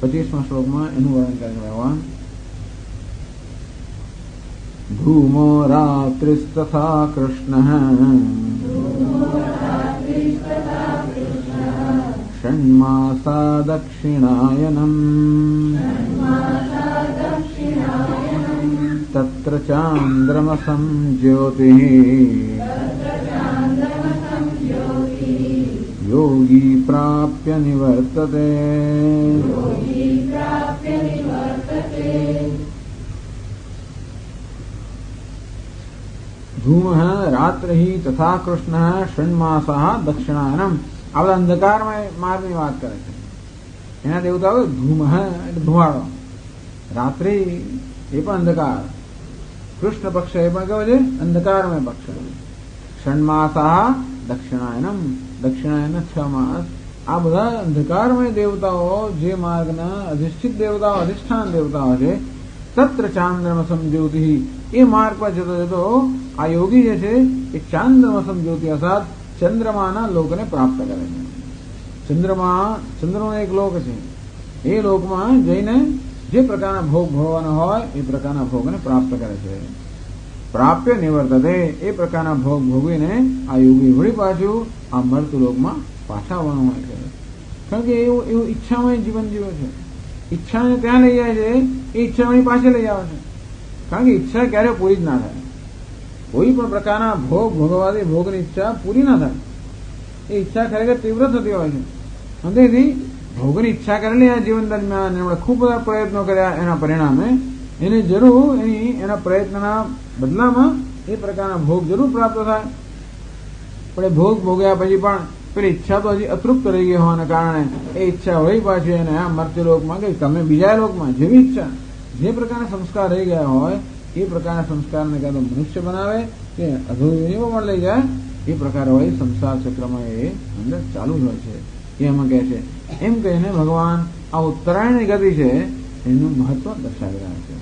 Speaker 1: 25મા શ્લોકમાં એનું વર્ણન કરે ભગવાન. ધૂમો રાત્રિસ્તથા કૃષ્ણઃ ષण्मासा દક્ષિણાયનમ તત્ર ચાંદ્રમસં જ્યોતિઃ યોગી પ્રાપ્ય નિવર્તતે. ધૂમ રાત્રિ તથા કૃષ્ણ ષण्मासा દક્ષિણાયનમ. આ બધા અંધકારમય માર્ગની વાત કરે છે. એના દેવતા ધૂમ એટલે ધુવાડો, રાત્રિ એ પણ અંધકાર, કૃષ્ણ પક્ષ એ પણ કેવો છે અંધકારમય પક્ષ. ષण्मासा દક્ષિણાયનમ, દક્ષિણાયન 6 માસ. આ બધા અંધકારમય દેવતાઓ જે માર્ગના અધિષ્ઠિત દેવતાઓ, અધિષ્ઠાન દેવતાઓ છે. તત્ર ચાંદ્રમસમ જ્યોતિ, એ માર્ગ પર જતો જતો આ યોગી જે છે એ ચાંદ્રમસમ જ્યોતિ અર્થાત ચંદ્રમાના લોકને પ્રાપ્ત કરે છે. ચંદ્રનો એક લોક છે, એ લોકમાં જઈને જે પ્રકારના ભોગ ભોગવાના હોય એ પ્રકારના ભોગને પ્રાપ્ત કરે છે. પ્રાપ્ય નિવર્તતે, એ પ્રકારના ભોગ ભોગવીને આ યોગી વળી પાછું આ મર્ત લોકમાં પાછા આવવાનું હોય છે. કારણ કે એવું એવું ઈચ્છામય જીવન જીવે છે. ઈચ્છાને ત્યાં લઈ જાય છે, એ ઈચ્છા એની પાસે લઈ આવે છે. કારણ કે ઈચ્છા ક્યારેય પૂરી જ ના થાય. કોઈ પણ પ્રકારના ભોગ ભોગવવાથી ભોગની ઈચ્છા પૂરી ના થાય. એ ઈચ્છા ખરેખર તીવ્ર થતી હોય છે. અને તેથી ભોગની ઈચ્છા કરેલી આ જીવન દરમિયાન એમણે ખૂબ બધા પ્રયત્નો કર્યા, એના પરિણામે એને જરૂર એના પ્રયત્નના બદલામાં એ પ્રકારના ભોગ જરૂર પ્રાપ્ત થાય. પણ એ ભોગ ભોગ્યા પછી પણ પેલી ઈચ્છા તો હજી અતૃપ્ત રહી ગઈ હોવાના કારણે એ ઈચ્છા વળી પાછી એને આ મર્ત્ય લોકમાં કે તમે બીજા લોકમાં જેવી ઈચ્છા, જે પ્રકારના સંસ્કાર રહી ગયા હોય એ પ્રકારના સંસ્કારને કાં તો મનુષ્ય બનાવે કે અધોયોનીઓ પણ લઈ જાય. એ પ્રકારે હોય સંસાર ચક્રમાં એ અંદર ચાલુ જ હોય છે. એ એમાં કહે છે. એમ કહીને ભગવાન આ ઉત્તરાયણની ગતિ છે એનું મહત્વ દર્શાવી રહ્યા છે.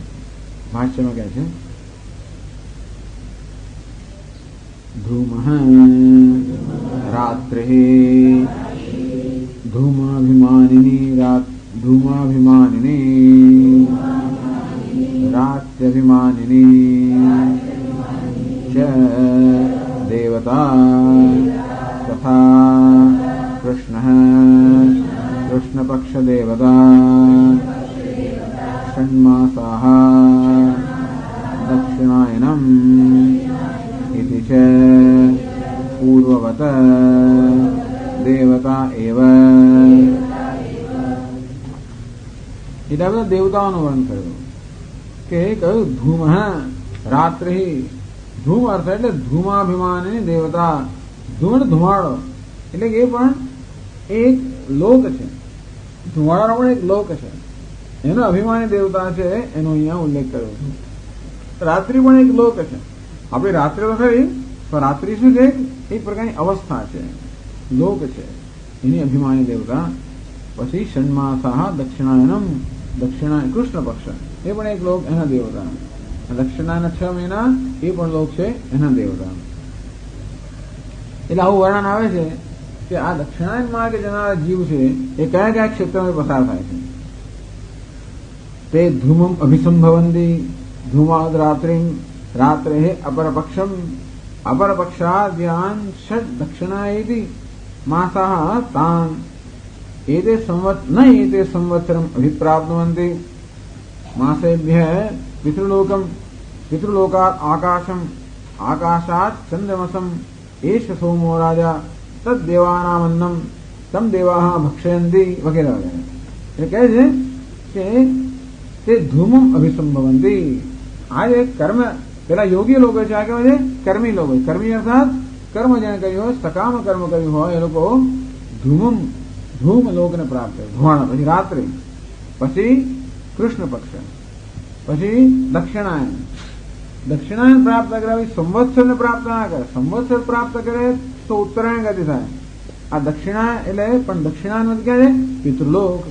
Speaker 1: ભાષ્યમાં કહે છે ધૂમઃ રાત્રિः ધૂમાભિમાનિની રાત્ર્યભિમાનિની ચ દેવતા તથા કૃષ્ણપક્ષદેવતા ષण्मासाः દક્ષિણાયનમ इति च पूर्ववत देवता एव. એટલા બધા દેવતાઓનું વર્ણન કર્યું કે કહ્યું ધૂમ રાત્રિ. ધૂમ અર્થ એટલે ધૂમાભિમાની દેવતા. ધૂમ ધુમાડો એટલે કે એ પણ એક લોક છે. ધુમાડાનો પણ એક લોક છે. એનો અભિમાની દેવતા છે એનો અહીંયા ઉલ્લેખ કર્યો છે. રાત્રિ પણ એક લોક છે. આપણી રાત્રિ તો ખરી, પણ રાત્રિ શું છે? એક પ્રકારની અવસ્થા છે, લોક છે, એની અભિમાની દેવતા. પછી ષण्मासाः દક્ષિણાયનમ, દક્ષિણા કૃષ્ણ પક્ષ એ પણ એક લોક, એના દેવતા. દક્ષિણાના 6 મહિના એ પણ લોક છે, એના દેવતા. એટલે આવું વર્ણન આવે છે કે આ દક્ષિણાયન માર્ગે જનારા જીવ છે એ કયા કયા ક્ષેત્રમાં પસાર થાય છે. તે ધૂમમ અભિસંભવંતી ધૂમાદ રાત્રિ રાત્રે અપરપક્ષમ અપરપક્ષાદ્યાન ષડ દક્ષિણાયેતિ માસાः તાન एते संवत्सरम अभिप्राप्नुवन्ति मासेभ्यः पितृलोकात् आकाशम आकाशात् चंद्रमसम एष सोमो राजा तद देवानामन्नम तम देवाः भक्षयन्ति वगैरह वगैरह. એટલે કહે છે કે તે ધૂમમ અભિસંભવંતી. આ એક કર્મ પેલા યોગી લોકો છે, આ કહેવાય છે કર્મી લોકો. કર્મી અર્થાત કર્મ જેને કર્યું હોય, સકામ કર્મ કર્યું હોય એ લોકો ધૂમમ ધૂમ લોકને પ્રાપ્ત કરે. ધુમાડા પછી રાત્રિ, પછી કૃષ્ણ પક્ષ, પછી દક્ષિણાયન. દક્ષિણાયન પ્રાપ્ત કરે સંવત્સરને પ્રાપ્ત ના કરે. સંવત્સર પ્રાપ્ત કરે તો ઉત્તરાયણ ગતિ થાય. આ દક્ષિણાયન એટલે પણ દક્ષિણાયન માંથી ક્યાં છે? પિતૃલોક.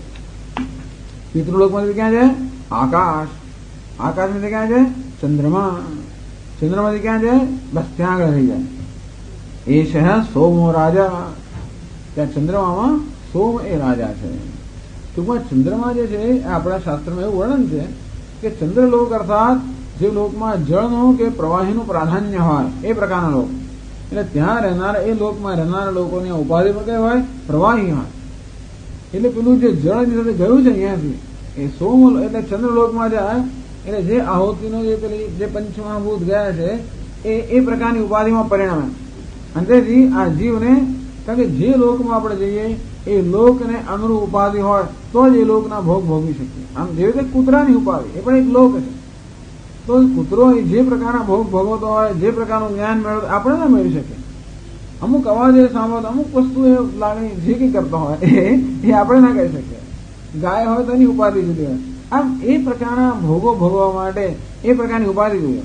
Speaker 1: પિતૃલોક માંથી ક્યાં છે? આકાશ. આકાશ માંથી ક્યાં છે? ચંદ્રમા. ચંદ્રમાંથી ક્યાં છે? બસ ત્યાં આગળ રહી જાય. એ શહેર સોમો રાજા. ત્યાં ચંદ્રમામાં સોમ એ રાજા છે. ટૂંકમાં ચંદ્રમા જે છે એ આપણા શાસ્ત્રમાં એવું વર્ણન છે કે ચંદ્રલોક અર્થાત જે લોકમાં જળનું કે પ્રવાહીનું પ્રાધાન્ય હોય એ પ્રકારના લોક. એટલે ત્યાં રહેનારા એ લોકમાં રહેનારા લોકોની ઉપાધિ પર કઈ હોય? પ્રવાહી હોય. એટલે પેલું જે જળની સાથે ગયું છે અહીંયાથી એ સોમ એટલે ચંદ્રલોકમાં જાય એટલે જે આહુતિનો જે પેલી જે પંચમહાભૂત ગયા છે એ પ્રકારની ઉપાધિમાં પરિણમે. અને તેથી આ જીવને કારણ કે જે લોકમાં આપણે જઈએ એ લોકને અનુરૂપ ઉપાધિ હોય તો જ એ લોકના ભોગ ભોગવી શકીએ. આમ જેવી રીતે કૂતરાની ઉપાધિ એ પણ એક લોક છે. તો કૂતરો જે પ્રકારના ભોગ ભોગવતો હોય, જે પ્રકારનું જ્ઞાન મેળવતો આપણે ના મેળવી શકીએ. અમુક અવાજ એ સાંભળતો, અમુક વસ્તુ એ લાગણી જે કંઈ કરતો હોય એ આપણે ના કરી શકીએ. ગાય હોય તો એની ઉપાધિ જુદી હોય. આમ એ પ્રકારના ભોગો ભોગવવા માટે એ પ્રકારની ઉપાધિ જોઈએ.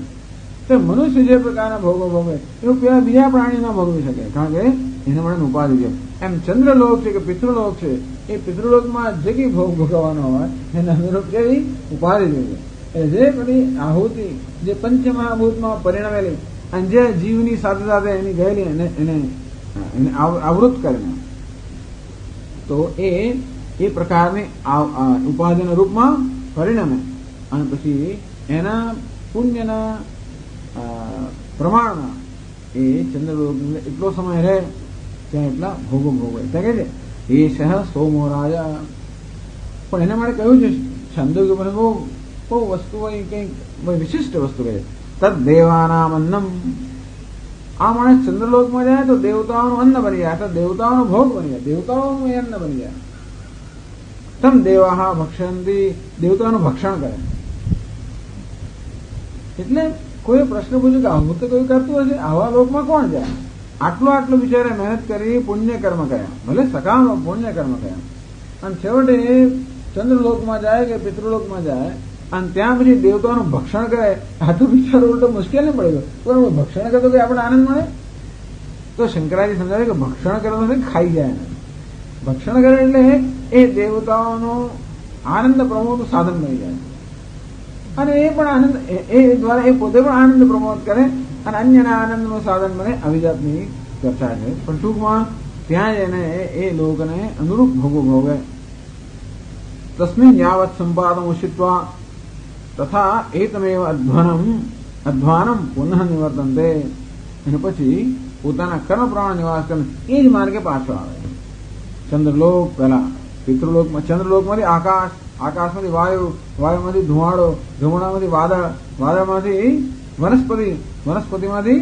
Speaker 1: તો મનુષ્ય જે પ્રકારના ભોગો ભોગવે એવું પેલા બીજા પ્રાણી ના ભોગવી શકે, કારણ કે એના માટે ઉપાધિ છે. એમ ચંદ્રલોક છે કે પિતૃલોક છે એ પિતૃલોકમાં જે કઈ ભોગ ભોગવવાનો હોય એના અનુરૂપ કેવી ઉપાધિ જોઈએ. જે બધી આહુતિ જે પંચમહાભૂતમાં પરિણમેલી અને જે જીવની સાથે સાથે એની ગયેલી એને આવૃત કરીને તો એ પ્રકારની ઉપાધિના રૂપમાં પરિણમે. અને પછી એના પુણ્યના પ્રમાણમાં એ ચંદ્રલોક એટલો સમય રહે ત્યાં એટલા ભોગો ભોગવે. ત્યાં કે છે એશ સોમો રાજા. પણ એના માટે કહ્યું છે છંદોગ્ય બહુ બહુ વસ્તુ હોય, કંઈક વિશિષ્ટ વસ્તુ કહે તદ દેવાનામ અન્નમ. આ માણસ ચંદ્રલોકમાં જાય તો દેવતાઓનું અન્ન બની જાય, તો દેવતાઓનો ભોગ બની જાય, દેવતાઓનું અન્ન બની જાય. તમ દેવાહ ભક્ષંતી, દેવતાઓનું ભક્ષણ કરે. એટલે કોઈ પ્રશ્ન પૂછ્યો કે આવું તો કોઈ કરતું હશે, આવા લોકમાં કોણ જાય? આટલું બિચારે મહેનત કરી પુણ્ય કર્મ કર્યા, ભલે સકામ પુણ્ય કર્મ કર્યા, અને છેવટે ચંદ્રલોકમાં જાય કે પિતૃલોકમાં જાય અને ત્યાં પછી દેવતાઓનું ભક્ષણ કરે. આ તો બિચારો ઉલટો મુશ્કેલ નહીં પડી ગયો, પણ ભક્ષણ કરતો કે આપણે આનંદ મળે. તો શંકરાજી સમજાવે કે ભક્ષણ કરતો ખાઈ જાય. ભક્ષણ કરે એટલે એ દેવતાઓનો આનંદ પ્રમોદનું સાધન બની જાય, અને એ પણ આનંદ એ દ્વારા એ પોતે પણ આનંદ પ્રમોદ કરે અને અન્યના આનંદનું સાધન બને. આવી જાતની ચર્ચા છે, પણ ટૂંકમાં ત્યાં જઈને એ લોકોને અનુરૂપ ભોગો ભોગે. તસ્મિન યાવત સંપાદમ ઉષિત્વા તથા એતમેવ અધ્વાનમ પુનઃ નિવર્તન્તે. અને પછી પોતાના કર્મ પ્રમાણ નિવાસ કરીને એ જ માર્ગે પાછો આવે. ચંદ્રલોક પહેલા, પિતૃલોકમાં ચંદ્રલોકમાંથી આકાશ, આકાશમાંથી વાયુ, વાયુમાંથી ધુમાડો, ધુમાડામાંથી વાદળ, વાદળમાંથી વનસ્પતિ, વનસ્પતિમાંથી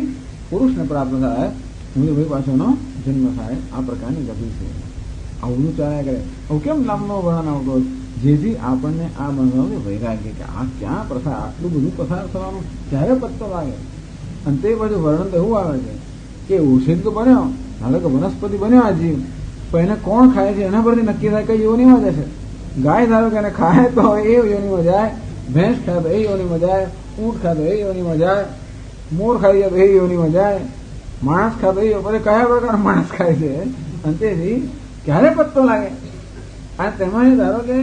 Speaker 1: પુરુષને પ્રાપ્ત થાય, ભાઈ પાછળનો જન્મ થાય. આ પ્રકારની ગતિ છે. આવું ચાલ્યા કરે. આવું કેમ લાંબો વર્ણન આવતો? જેથી આપણને આ બનવાનું વૈરાગ્ય કે આ ક્યાં પ્રસાર, આટલું બધું પસાર થવાનું ક્યારે પત્તો લાગે. અને તે પછી વર્ણન તો એવું આવે છે કે ઔષધ તો બન્યો, ધારો કે વનસ્પતિ બન્યો આ જીવ, પણ એને કોણ ખાય છે એના પરથી નક્કી થાય કઈ યોનિમાં જશે. ગાય ધારો કે એને ખાય તો એ યોનિમાં જાય, ભેંસ ખાય તો એ યોનિમાં જાય, ઊંટ ખાય તો એ યોનિમાં જાય, મોર ખાઈ જાય તો એ યોનિમાં જાય, માણસ ખાય તો એ પછી કયા પ્રકાર માણસ ખાય છે. અને તેથી ક્યારે પત્તો લાગે. અને તેમાં ધારો કે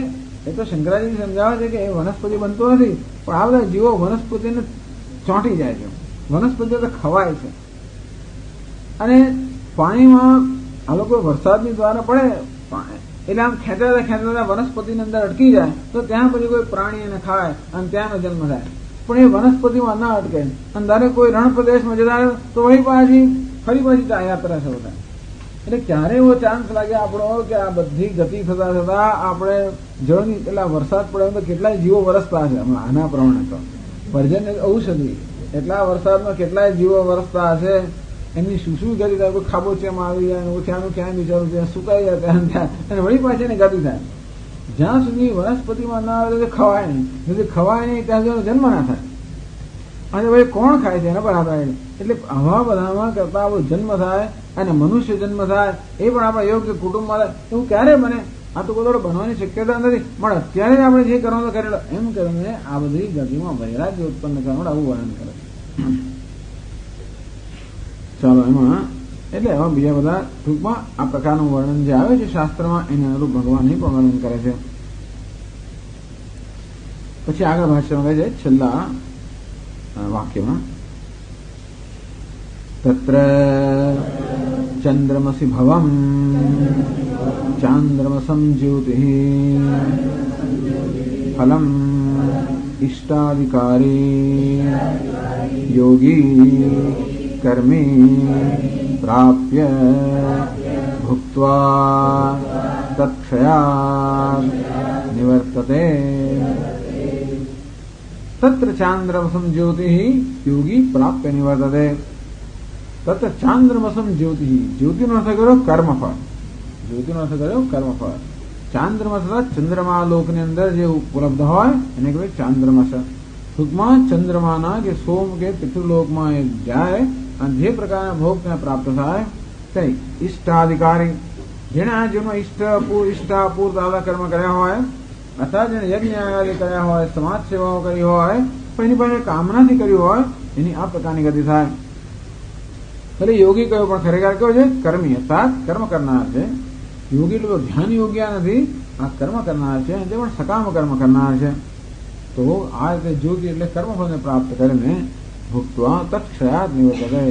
Speaker 1: એ તો શંકરાજી સમજાવે છે કે એ વનસ્પતિ બનતો નથી, પણ આ બધા જીવો વનસ્પતિને ચોંટી જાય છે, વનસ્પતિઓ તો ખવાય છે. અને પાણીમાં આ લોકો વરસાદની દ્વારા પડે એટલે આમ ખેંચાતા વનસ્પતિની અંદર અટકી જાય તો ત્યાં પછી કોઈ પ્રાણી એને ખાય અને ત્યાંનો જન્મ થાય. પણ એ વનસ્પતિમાં ના અટકે અને ધારે કોઈ રણ પ્રદેશમાં જતા તો વળી ફરી પાછી યાત્રા શરૂ થાય. એટલે ક્યારે એવો ચાન્સ લાગે આપણો કે આ બધી ગતિ થતા થતા આપણે જળની એટલા વરસાદ પડે તો કેટલાય જીવો વરસતા હશે. આના પ્રમાણે તો પર્જન્ય ઔષધિ એટલા વરસાદમાં કેટલાય જીવો વરસતા હશે. એમની શું શું ગતિ થાય, કોઈ ખાબોચિયામાં આવી જાય, ઓછાનું ક્યાં બિચારું ત્યાં સુકાઈ જાય ત્યાં ત્યાં, અને વળી પાછી એની ગતિ થાય. જ્યાં સુધી વનસ્પતિમાં ના આવે તો ખવાય નહીં, যদি ખવાય નહીં ત્યાં સુધી જન્મ ના થાય. અને ભાઈ કોણ ખાય છે એના પર આધાર. એટલે આવા બધામાં કરતા આપણો જન્મ થાય અને મનુષ્ય જન્મ થાય એ પણ આપણા યોગ્ય કુટુંબમાં થાય એવું ક્યારે બને? આ તો કોઈ બનવાની શક્યતા નથી, પણ અત્યારે જ આપણે જે કરવાનું કરેલો એમ કરીને આ બધી ગતિમાં વૈરાગ્ય ઉત્પન્ન કરવાનું આવું વર્ણન કરે. ચાલો એમાં એટલે એવા બીજા બધા ટૂંકમાં આ પ્રકારનું વર્ણન જે આવે છે શાસ્ત્રમાં એને અનુરૂપ ભગવાન પણ વર્ણન કરે છે. પછી આગળ ભાષ્યમાં કહે છે છેલ્લા વાક્યમાં તત્ર ચંદ્રમસી ભવમ ચાંદ્રમસમ જ્યોતિઃ ફલમ ઇષ્ટાધિકારી યોગી કર્મી પ્રાપ્ય ભુક્ત્વા તત્ક્ષયાત નિવર્તતે. તત્ર ચાંદ્રમસમ જ્યોતિઃ યોગી પ્રાપ્ય નિવર્તતે. તત્ર ચાંદ્રમસમ જ્યોતિઃ, જ્યોતિનો અર્થ કર્યો કર્મફળ, જ્યોતિનો અર્થ કર્યો કર્મફળ. ચાંદ્રમસ ચંદ્રમા લોકની અંદર જે ઉપલબ્ધ હોય એને કહેવાય ચાંદ્રમસ. ટૂંકમાં ચંદ્રમાના કે સોમ કે પિતૃલોકમાં એ જાય અને જે પ્રકારના ભોગ ત્યાં પ્રાપ્ત થાય તે ઇષ્ટાધિકારી, જેને આ જીવનો ઇષ્ટાપૂર દાદા કર્મ કર્યા હોય અથવા જેને યજ્ઞ આદિ કર્યા હોય, સમાજ સેવાઓ કરી હોય, પણ એની પાસે કામનાથી કર્યું હોય એની આ પ્રકારની ગતિ થાય. ભલે યોગી કયો પણ ખરેખર કયો છે કર્મી, અર્થાત કર્મ કરનાર છે. યોગી એટલે ધ્યાન યોગ્ય નથી, આ કર્મ કરનાર છે, તે પણ સકામ કર્મ કરનાર છે. તો આ રીતે જ્યોતિ એટલે કર્મફળને પ્રાપ્ત કરીને ભુક્ત્વા તત્ક્ષયાત નિવર્તતે,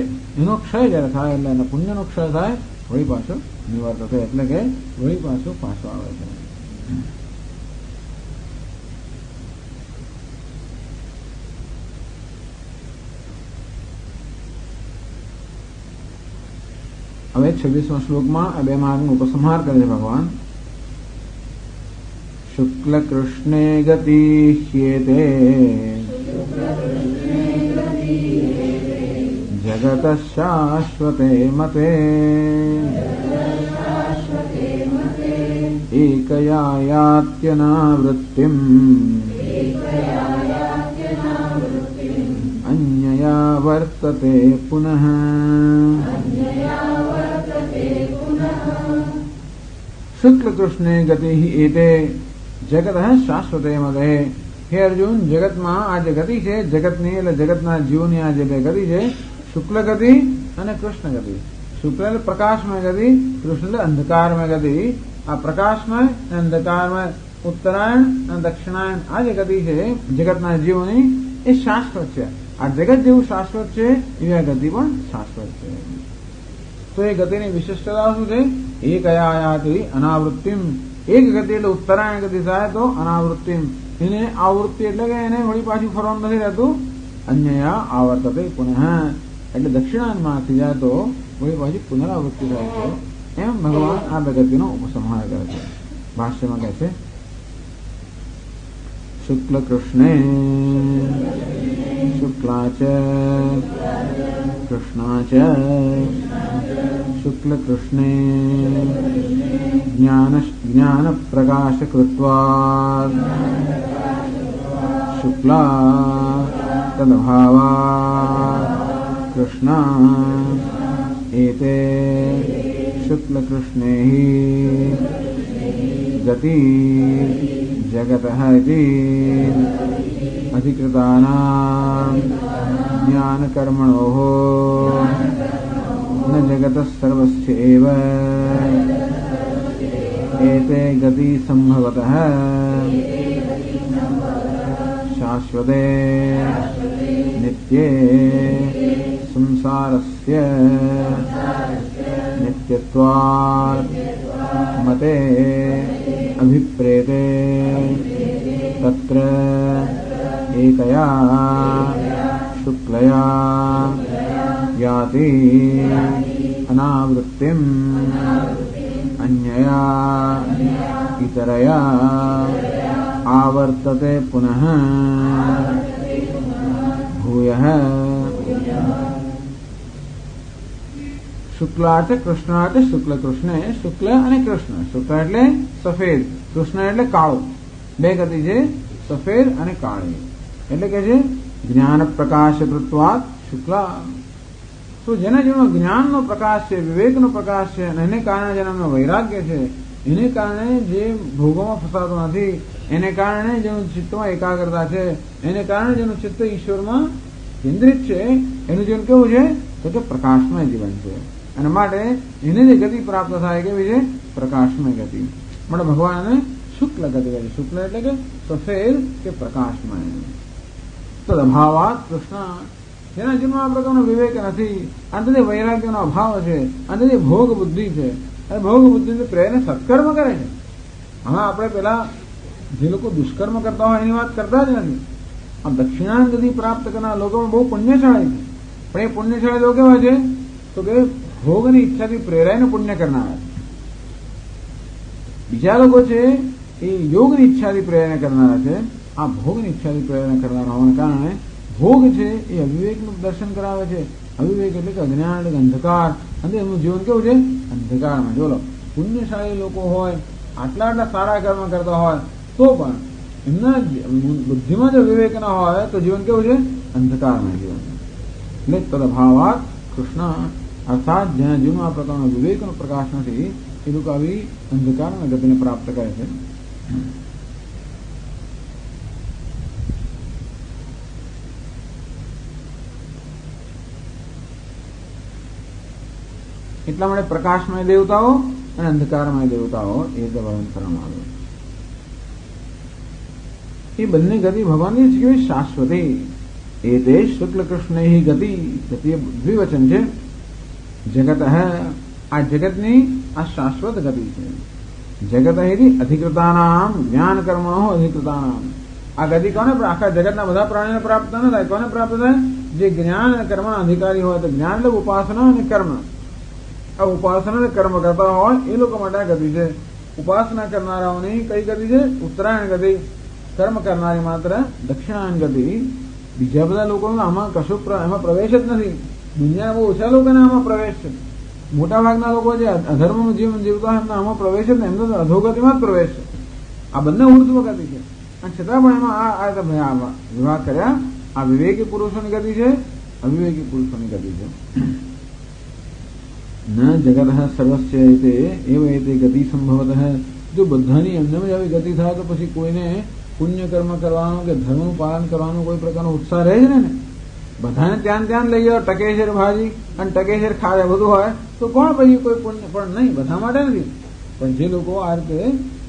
Speaker 1: એનો ક્ષય જયારે થાય એટલે એના પુણ્યનો ક્ષય થાય વળી પાછો નિવર્તતે, એટલે કે વળી પાછો આવે છે. હવે 26માં શ્લોકમાં આ બે માર્ગનો ઉપસંહાર કરે છે ભગવાન. શુક્લ કૃષ્ણે ગતિ હ્યેતે જગત શાશ્વતે મતે એકયા યાત્યનાવૃત્તિમ અન્યયા વર્તતે પુનઃ. શુક્લ કૃષ્ણે ગતિ એતે જગત શાશ્વતે મતે. હે અર્જુન, જગતમાં આ જે ગતિ છે, જગતની એટલે જગતના જીવોની આ જે બે ગતિ છે, શુક્લ ગતિ અને કૃષ્ણ ગતિ. શુક્લ એટલે પ્રકાશમય ગતિ, કૃષ્ણ એટલે અંધકારમય ગતિ. આ પ્રકાશમય અને અંધકારમય ઉત્તરાયણ અને દક્ષિણાયણ આ જે ગતિ છે જગતના જીવોની, એ શાશ્વત છે. આ જગત જેવું શાશ્વત છે એવી આ ગતિ પણ શાશ્વત છે. તો એ ગતિની વિશિષ્ટતા શું છે? એકયા યાતિ અનાવૃત્તિમ. એક ગતિ એટલે ઉત્તરાયણ ગતિ થાય તો અનાવૃત્તિમ, એને આવૃત્તિ એટલે કે એને વળી પાછું ફરવાનું નથી રહેતું. અન્યયા આવર્તતે પુનઃ, એટલે દક્ષિણાયન માંથી જાય તો વળી પાછી પુનરાવૃત્તિ થાય છે. એમ ભગવાન આ બે ગતિનો ઉપસંહાર કરે છે. ભાષ્યમાં કહે છે શુક્લ કૃષ્ણે શુક્લાચ કૃષ્ણાચ શુક્લ કૃષ્ણે જ્ઞાન પ્રકાશ કૃત્વા શુક્લા તદભાવા કૃષ્ણ એતે શુક્લ કૃષ્ણે ગતિ જગત ઇતિ અધિકૃતાનાં જ્ઞાન કર્મણોઃ ન જગત સર્વસ્યૈવ એતે ગતિ સંભવતઃ શાશ્વતે નિત્યે સંસારસ્ય નિત્યત્વાत् મતે અભિપ્રેતે તત્ર એકયા શુક્લયા યાતિ અનાવૃત્તિમ અન્યયા ઇતરયા આવર્તતે પુનઃ ભૂયઃ. શુક્લાચ કૃષ્ણાચ શુક્લ કૃષ્ણે, શુક્લ અને કૃષ્ણ. શુક્લ એટલે સફેદ, કૃષ્ણ એટલે કાળો. બે ગતિ છે, સફેદ અને કાળી. એટલે કે છે જ્ઞાન પ્રકાશ કૃત્વાત શુક્લા. તો જેના જેનો જ્ઞાનનો પ્રકાશ છે, વિવેકનો પ્રકાશ છે, અને એને કારણે જેનામાં વૈરાગ્ય છે, એને કારણે જે ભોગોમાં ફસાતો નથી, એને કારણે જેનું ચિત્તમાં એકાગ્રતા છે, એને કારણે જેનું ચિત્ત ઈશ્વરમાં કેન્દ્રિત છે, એનું જીવન કેવું છે? તો કે પ્રકાશમય જીવન છે. અને માટે એને જે ગતિ પ્રાપ્ત થાય કેવી છે? પ્રકાશમય ગતિ. માટે ભગવાનને શુક્લ ગતિ કહે છે. શુક્લ એટલે કે સફેદ કે પ્રકાશમય. તો અભાવાત કૃષ્ણ, જેના જીવનમાં આ પ્રકારનો વિવેક નથી, અંતે વૈરાગ્યનો અભાવ છે, અંતે ભોગ બુદ્ધિ છે, અને ભોગ બુદ્ધિને પ્રેરણે સત્કર્મ કરે છે. હવે આપણે પેલા જે લોકો દુષ્કર્મ કરતા હોય એની વાત કરતા જ નથી. આ દક્ષિણાયન ગતિ પ્રાપ્ત કરનાર લોકોમાં બહુ પુણ્યશાળી છે. પણ એ પુણ્યશાળી લોકો કેવા છે? તો કે ભોગની ઈચ્છાથી પ્રેરાઈને પુણ્ય કરનારા છે. બીજા લોકો છે એ યોગની ઈચ્છાથી પ્રેરણા કરનારા છે. આ ભોગની ઈચ્છાથી પ્રેરણા કરનારા હોવાને કારણે ભોગ છે એ અવિવેકનું દર્શન કરાવે છે. અવિવેક એટલે કે અજ્ઞાન એટલે અંધકાર, અને એમનું જીવન કેવું છે? અંધકારમાં. જોલો પુણ્યશાળી લોકો હોય, આટલા સારા કર્મ કરતા હોય, તો પણ એમના બુદ્ધિમાં જો વિવેક ના હોય તો જીવન કેવું છે? અંધકારમાં જીવન. એટલે તદભાવાત કૃષ્ણ, અર્થાત જેના જીવનમાં આ પ્રકારનો વિવેકનો પ્રકાશ નથી એ લોકો આવી અંધકારમાં ગતિને પ્રાપ્ત કરે છે. એટલા માટે પ્રકાશમય દેવતાઓ અને અંધકારમય દેવતાઓ એ વર્ણન કરવામાં આવે. એ બંને ગતિ ભગવાનની જ કેવી? શાશ્વતી. એ તે શુક્લ કૃષ્ણ ગતિ. ગતિ દ્વિવચન છે. જગત આ જગતની આ શાશ્વત ગતિ છે. જગત અધિકૃતાનામ જ્ઞાન કર્મણો અધિકૃતાનામ. આ ગતિ કોને? આખા જગતના બધા પ્રાણીઓને પ્રાપ્ત ન થાય. કોને પ્રાપ્ત થાય? જે જ્ઞાન અને કર્મના અધિકારી હોય. તો જ્ઞાન એટલે ઉપાસના અને કર્મ. આ ઉપાસના કર્મ કરતા હોય એ લોકો માટે આ ગતિ છે. ઉપાસના કરનારાઓની કઈ ગતિ છે? ઉત્તરાયણ ગતિ. કર્મ કરનારી માત્ર દક્ષિણાયન ગતિ. બીજા બધા લોકોનો આમાં કશું એમાં પ્રવેશ જ નથી. દુનિયાના બહુ ઓછા લોકોને આમાં પ્રવેશ છે. મોટા ભાગના લોકો જે અધર્મનું જીવન જીવતા હોય એમને આમાં પ્રવેશ જ નહીં, એમનો અધોગતિમાં જ પ્રવેશ છે. આ બંને ઉર્ધ્વ ગતિ છે. અને છતાં પણ એમાં આ વિવાહ કર્યા. આ વિવેકી પુરુષોની ગતિ છે, અવિવેકી પુરુષોની ગતિ છે. ન જગત સર્વસ્ય એવ ગતિ સંભવત. જો બધાની એમને જ આવી ગતિ થાય તો પછી કોઈને પુણ્ય કર્મ કરવાનો કે ધર્મનું પાલન કરવાનો કોઈ પ્રકારનો ઉત્સાહ રહે છે ને. બધાને ત્યાં લઈ જાઓ ટકેશર ભાજી અને ટકેશર ખાવે બધું હોય તો કોણ પછી કોઈ પુણ્ય? પણ નહીં, બધા માટે નથી. પણ જે લોકો આ રીતે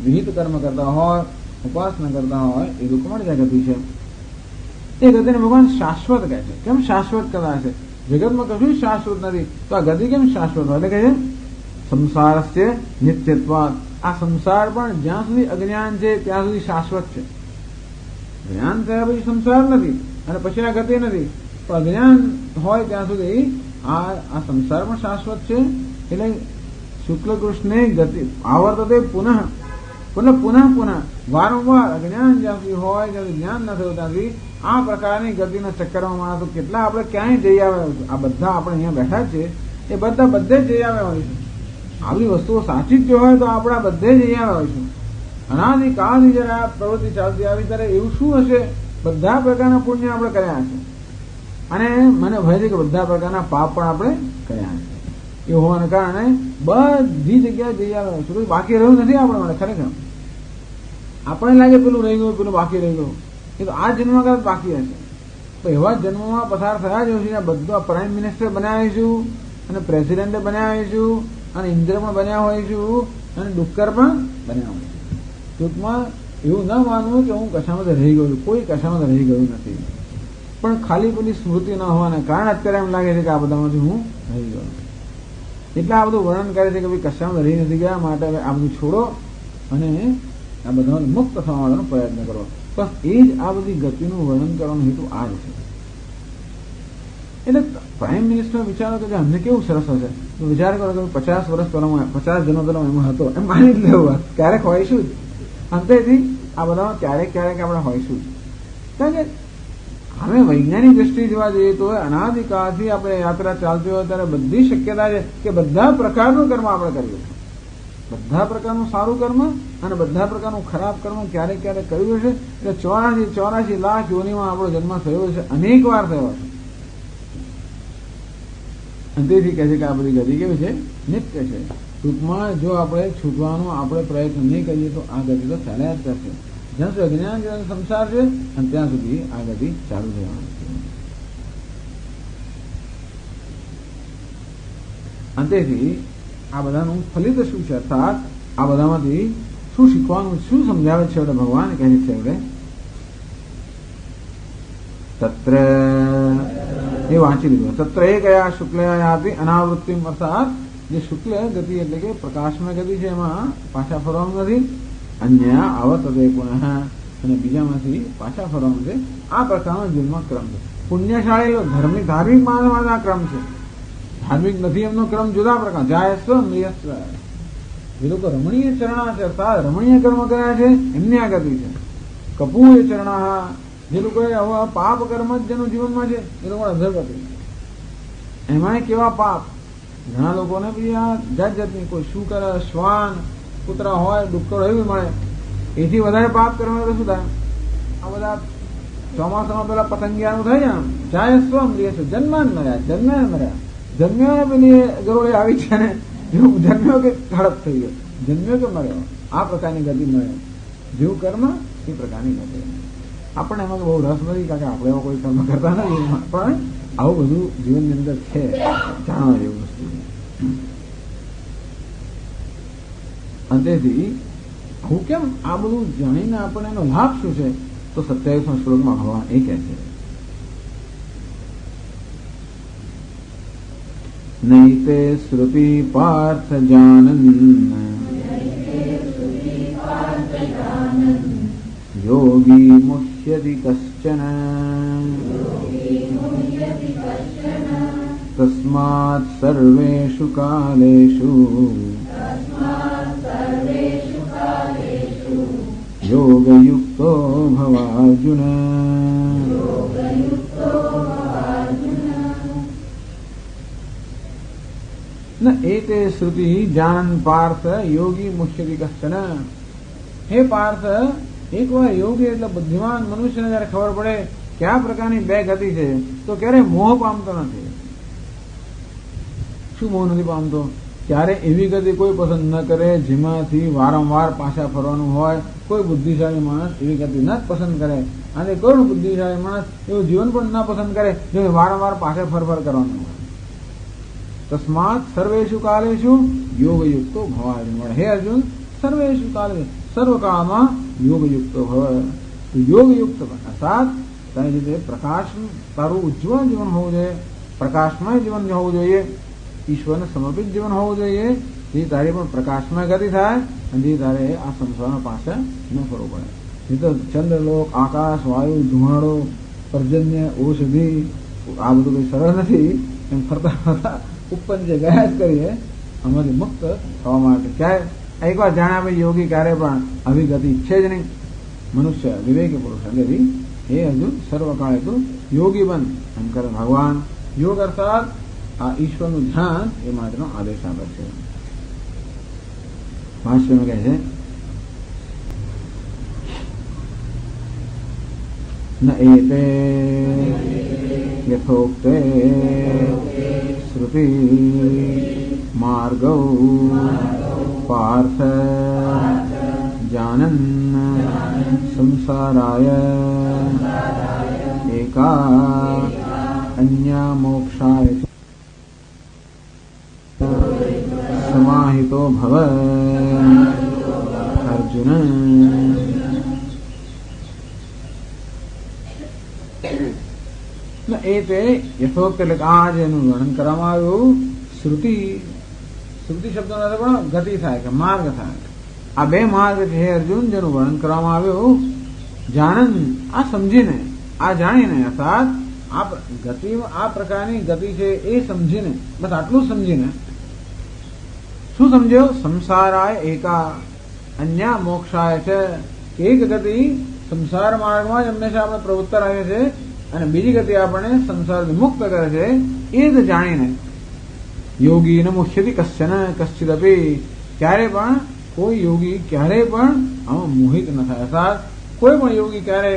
Speaker 1: વિહિત કર્મ કરતા હોય, ઉપાસના કરતા હોય એ લોકો માટે જ ગતિ છે. એ ગતિને ભગવાન શાશ્વત કહે છે. કેમ શાશ્વત કહેવાય છે? જગતમાં કશું શાશ્વત નથી, તો આ ગતિ કેમ શાશ્વત હોય? એટલે કહે છે સંસારસ્ય નિત્યત્વાદ. આ સંસાર પણ જ્યાં સુધી અજ્ઞાન છે ત્યાં સુધી શાશ્વત છે. જ્ઞાન થયા પછી સંસાર નથી અને પછી આ ગતિ નથી. પણ અજ્ઞાન હોય ત્યાં સુધી આ સંસાર પણ શાશ્વત છે. એટલે શુક્લ કૃષ્ણે ગતિ આવર્તતે પુનઃ પુનઃ વારંવાર અજ્ઞાન જ્યાં સુધી હોય, જ્યાં જ્ઞાન ન થયું ત્યાં સુધી આ પ્રકારની ગતિના ચક્કરમાં માણસો કેટલા આપણે ક્યાંય જઈ આવ્યા હોય. આ બધા આપણે અહીંયા બેઠા છે એ બધા બધે જ જઈ આવ્યા હોઈશું. આવી વસ્તુઓ સાચી જ હોય તો આપણા બધે જઈ આવ્યા હોઈશું. અનાદિકાળની જયારે આ પ્રવૃત્તિ ચાલતી આવી ત્યારે એવું શું હશે? બધા પ્રકારના પુણ્ય આપણે કર્યા છે અને મને ભય છે કે બધા પ્રકારના પાપ પણ આપણે કર્યા છે. એ હોવાને કારણે બધી જગ્યાએ જઈ આવ્યા હોઈશું. કોઈ બાકી રહ્યું નથી આપણા માટે. ખરેખર આપણે લાગે પેલું રહી ગયું, પેલું બાકી રહી ગયું. એ તો આ જન્મ કરતા બાકી હશે. તો એવા જન્મમાં પસાર થયા જ હશે. બધા પ્રાઇમ મિનિસ્ટર બન્યા હોઈશું અને પ્રેસિડેન્ટ બન્યા હોઈશું અને ઇન્દ્ર પણ બન્યા હોઈશું અને ડુક્કર પણ બન્યા હોઈશું. ટૂંકમાં એવું ના માનવું કે હું કશામાં રહી ગયું. કોઈ કશામાં રહી ગયું નથી. પણ ખાલી પેલી સ્મૃતિ ન હોવાને કારણે અત્યારે એમ લાગે છે કે આ બધામાંથી હું રહી ગયો. એટલે આ બધું વર્ણન કરે છે કે ભાઈ કશામાં રહી નથી ગયા, માટે આ બધું છોડો અને આ બધા મુક્ત થવા માટેનો પ્રયત્ન કરો. બસ એ જ આ બધી ગતિનું વર્ણન કરવાનો હેતુ આ જ છે. એટલે પ્રાઇમ મિનિસ્ટર વિચારો કે અમને કેવું સરસ હશે. તો વિચાર કરો કે 50 વર્ષ પહેલા 50 જન્મ પહેલા એમાં હતો એમ માની જ લેવું. ક્યારેક હોઈશું જ. અંતેથી આ બધામાં ક્યારેક આપણે હોઈશું જ. કારણ કે હવે વૈજ્ઞાનિક દ્રષ્ટિએ જોવા જઈએ તો અનાદિકાળથી આપણે યાત્રા ચાલતી હોય ત્યારે બધી શક્યતા છે કે બધા પ્રકારનું કર્મ આપણે કરીએ. બધા પ્રકારનું સારું કર્મ અને બધા પ્રકારનું ખરાબ કર્મ ક્યારેક કર્યું છે. એટલે 84 લાખ યોનિમાં આપણો જન્મ થયો છે, અનેક વાર થયો છે. અને તેથી કહે છે કે આ બધી ગતિ કેવી છે? નિત્ય છે. ટૂંકમાં જો આપણે છૂટવાનો આપણે પ્રયત્ન નહીં કરીએ તો આ ગતિ તો ચાલ્યા જ કરશે. જ્યાં સુધી અજ્ઞાન સંસાર છે અને ત્યાં સુધી આ ગતિ ચાલુ રહેવાની છે. અને તેથી આ બધાનું ફલિત શું છે? અર્થાત આ બધામાંથી શું શીખવાનું, શું સમજાવે છે ભગવાન કહે છે? તત્ર એ વાંચી લીધું. તત્ર એ ગયા શુક્લયાપી અનાવૃત્તિ. અર્થાત જે શુક્લ ગતિ એટલે કે પ્રકાશમય ગતિ છે એમાં પાછા ફરવાનું નથી. અન્ય આવર્તતે પુનઃ અને બીજામાંથી પાછા ફરવાનું છે. આ પ્રકારનો જીવનમાં ક્રમ છે. પુણ્યશાળી ધાર્મિક માણસ માટે આ ક્રમ છે. ધાર્મિક નથી એમનો ક્રમ જુદા પ્રકાર. જાય સ્વ મ્રિયસ્વ. જે લોકો રમણીય ચરણા છે અર્થાત રમણીય કર્મ કર્યા છે એમની આ ગતિ છે. કપૂય ચરણા જે લોકો પાપ કર્મ જ જેનું જીવનમાં છે એ લોકો અધોગતિ. એમાંય કેવા પાપ! ઘણા લોકોને બી આ જાત જાતની કોઈ શું કરે, શ્વાન કૂતરા હોય, ડુક્કર એવી મળે. એથી વધારે પાપ કરવા તો શું થાય? આ બધા ચોમાસામાં પેલા પતંગિયાનું થાય ને, જાય સ્વ મ્રિય છે. જન્મ્યા મર્યા. જન્મ્યો પેલી ગરોળી આવી છે ને, જન્મ્યો કે હડપ થઈ ગયો, જન્મ્યો કે મર્યો. આ પ્રકારની ગતિ મળે. જેવું કર્મ એ પ્રકારની ગતિ. આપણને એમાં બહુ રસ નથી કારણ કે આપણે એમાં કોઈ કર્મ કરતા નથી. પણ આવું બધું જીવનની અંદર છે, જાણવા જેવું વસ્તુ. અને તેથી હું કેમ આ બધું જાણીને આપણને એનો લાભ શું છે? તો 27મા શ્લોકમાં ભગવાન એ કહે છે, નૈતે શ્રુતિ પાર્થ જાનન યોગી મુહ્યતિ કશ્ચન તસ્માત સર્વેષુ કાલેષુ યોગયુક્તો ભવાર્જુન. ન એતે શ્રુતિ જાનન પાર્થ યોગી મુખ્યતિ કશ્ચન. હે પાર્થ, એકવાર યોગી એટલે બુદ્ધિમાન મનુષ્યને જયારે ખબર પડે કે આ પ્રકારની બે ગતિ છે તો ક્યારે મોહ પામતો નથી. શું મોહ નથી પામતો? ત્યારે એવી ગતિ કોઈ પસંદ ન કરે જેમાંથી વારંવાર પાછા ફરવાનું હોય. કોઈ બુદ્ધિશાળી માણસ એવી ગતિ ન જ પસંદ કરે, અને કોઈ બુદ્ધિશાળી માણસ એવું જીવન પણ ન પસંદ કરે જે વારંવાર પાછા ફરફર કરવાનું હોય. તસ્માત સર્વેષુ કાલેષુ યોગયુક્તો ભવાર્જુન. હે અર્જુન, સર્વેષુ કાલે સર્વકાળમાં યોગયુક્તો ભવ. યોગયુક્ત અર્થાત તારી રીતે પ્રકાશ, તારું ઉજ્જવળ જીવન હોવું જોઈએ, પ્રકાશમય જીવન હોવું જોઈએ, ઈશ્વરને સમર્પિત જીવન હોવું જોઈએ, જે તારી પણ પ્રકાશમય ગતિ થાય અને જે તારે આ સંસારના પાસે ન ફરવું પડે. એ તો ચંદ્રલોક, આકાશ, વાયુ, ધુમાડો, પર્જન્ય, ઔષધિ આ બધું કઈ સરળ નથી. એમ ફરતા ફરતા ઉપર જે ગયા જ કરીએ આમાંથી મુક્ત થવા માટે ક્યારે એકવાર જાણ્યા પછી યોગી ક્યારે પણ આવી ગતિ ઈચ્છે જ નહીં. મનુષ્ય વિવેકી પુરુષ એટલે હે અર્જુન, સર્વકાળે તું યોગી બન એમ કરે ભગવાન. યોગ અર્થાત આ ઈશ્વરનું ધ્યાન એ માટેનો આદેશ આપે છે. ભાષ્યમાં કહે છે ન એતે યથોક્તે શ્રુતિ માર્ગૌ પાર્થ જાનન સંસારાય એકા અન્યા મોક્ષાય સમાહિતો ભવ અર્જુન. એ તે યથોક્ત એટલે આ જેનું વર્ણન કરવામાં આવ્યું શ્રુતિ. શ્રુતિ શબ્દનો અર્થ પણ ગતિ થાય કે માર્ગ થાય. આ બે માર્ગ છે હે અર્જુન જેનું વર્ણન કરવામાં આવ્યું. જાણન આ સમજીને, આ જાણીને, અર્થાત આ ગતિ, આ પ્રકારની ગતિ છે એ સમજીને, બસ આટલું સમજીને. શું સમજ્યો? સંસારાય એકા અન્ય મોક્ષાય છે. એક ગતિ સંસાર માર્ગમાં જ હંમેશા આપણે પ્રવૃત્ત રહે છે અને બીજી ગતિ આપણને સંસારથી મુક્ત કરે છે. એ જ જાણીને યોગી ન મુખ્યથી કશ્ચન કશ્ચિત અપી. ક્યારે પણ કોઈ યોગી ક્યારેય પણ આમાં મોહિત ન થાય. અર્થાત કોઈ પણ યોગી ક્યારે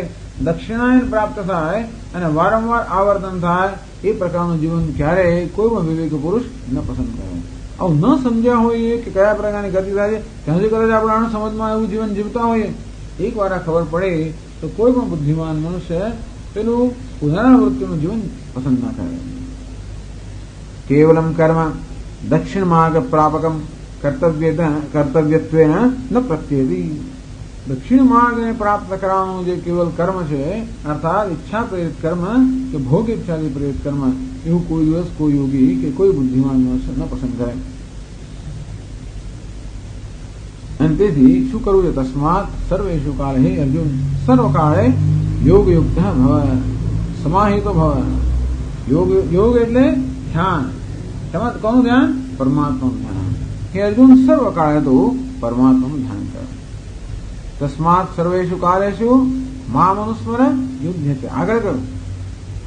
Speaker 1: દક્ષિણાયન પ્રાપ્ત થાય અને વારંવાર આવર્તન થાય એ પ્રકારનું જીવન ક્યારેય કોઈ પણ વિવેકી પુરુષ ન પસંદ કરે. આવું ન સમજ્યા હોઈએ કે કયા પ્રકારની ગતિ થાય છે, ત્યાં સુધી કદાચ આપણે આનું સમજમાં એવું જીવન જીવતા હોઈએ, એક વાર આ ખબર પડે તો કોઈ પણ બુદ્ધિમાન મનુષ્ય પેલું પુનરાવૃત્તિનું જીવન પસંદ ના કરે. કેવલમ કર્મ દક્ષિણ માર્ગ પ્રાપકમ કર્તવ્યત્વેન ન પ્રત્યેતિ. દક્ષિણ માર્ગને પ્રાપ્ત કરવાનું જે કેવલ કર્મ છે, અર્થાત ઈચ્છા પ્રેરિત કર્મ કે ભોગ ઈચ્છાથી પ્રેરિત કર્મ, એવું કોઈ દિવસ કોઈ યોગી કે કોઈ બુદ્ધિમાન મનુષ્ય ન પસંદ કરે. અને તેથી શું કરવું છે? તસ્માત સર્વેષુ કાલે હે અર્જુન, સર્વકાળે યોગયુક્ત ભવ સમાહિતો ભવ. યોગ એટલે ધ્યાન. તેમાં કોનું ધ્યાન? પરમાત્માનું ધ્યાન. હે અર્જુન, સર્વકાળે તો પરમાત્માનું ધ્યાન કરે. તસ્માત સર્વેષુ કાલેષુ મામ અનુસ્મર યુધ્યતે. આગળ કરું,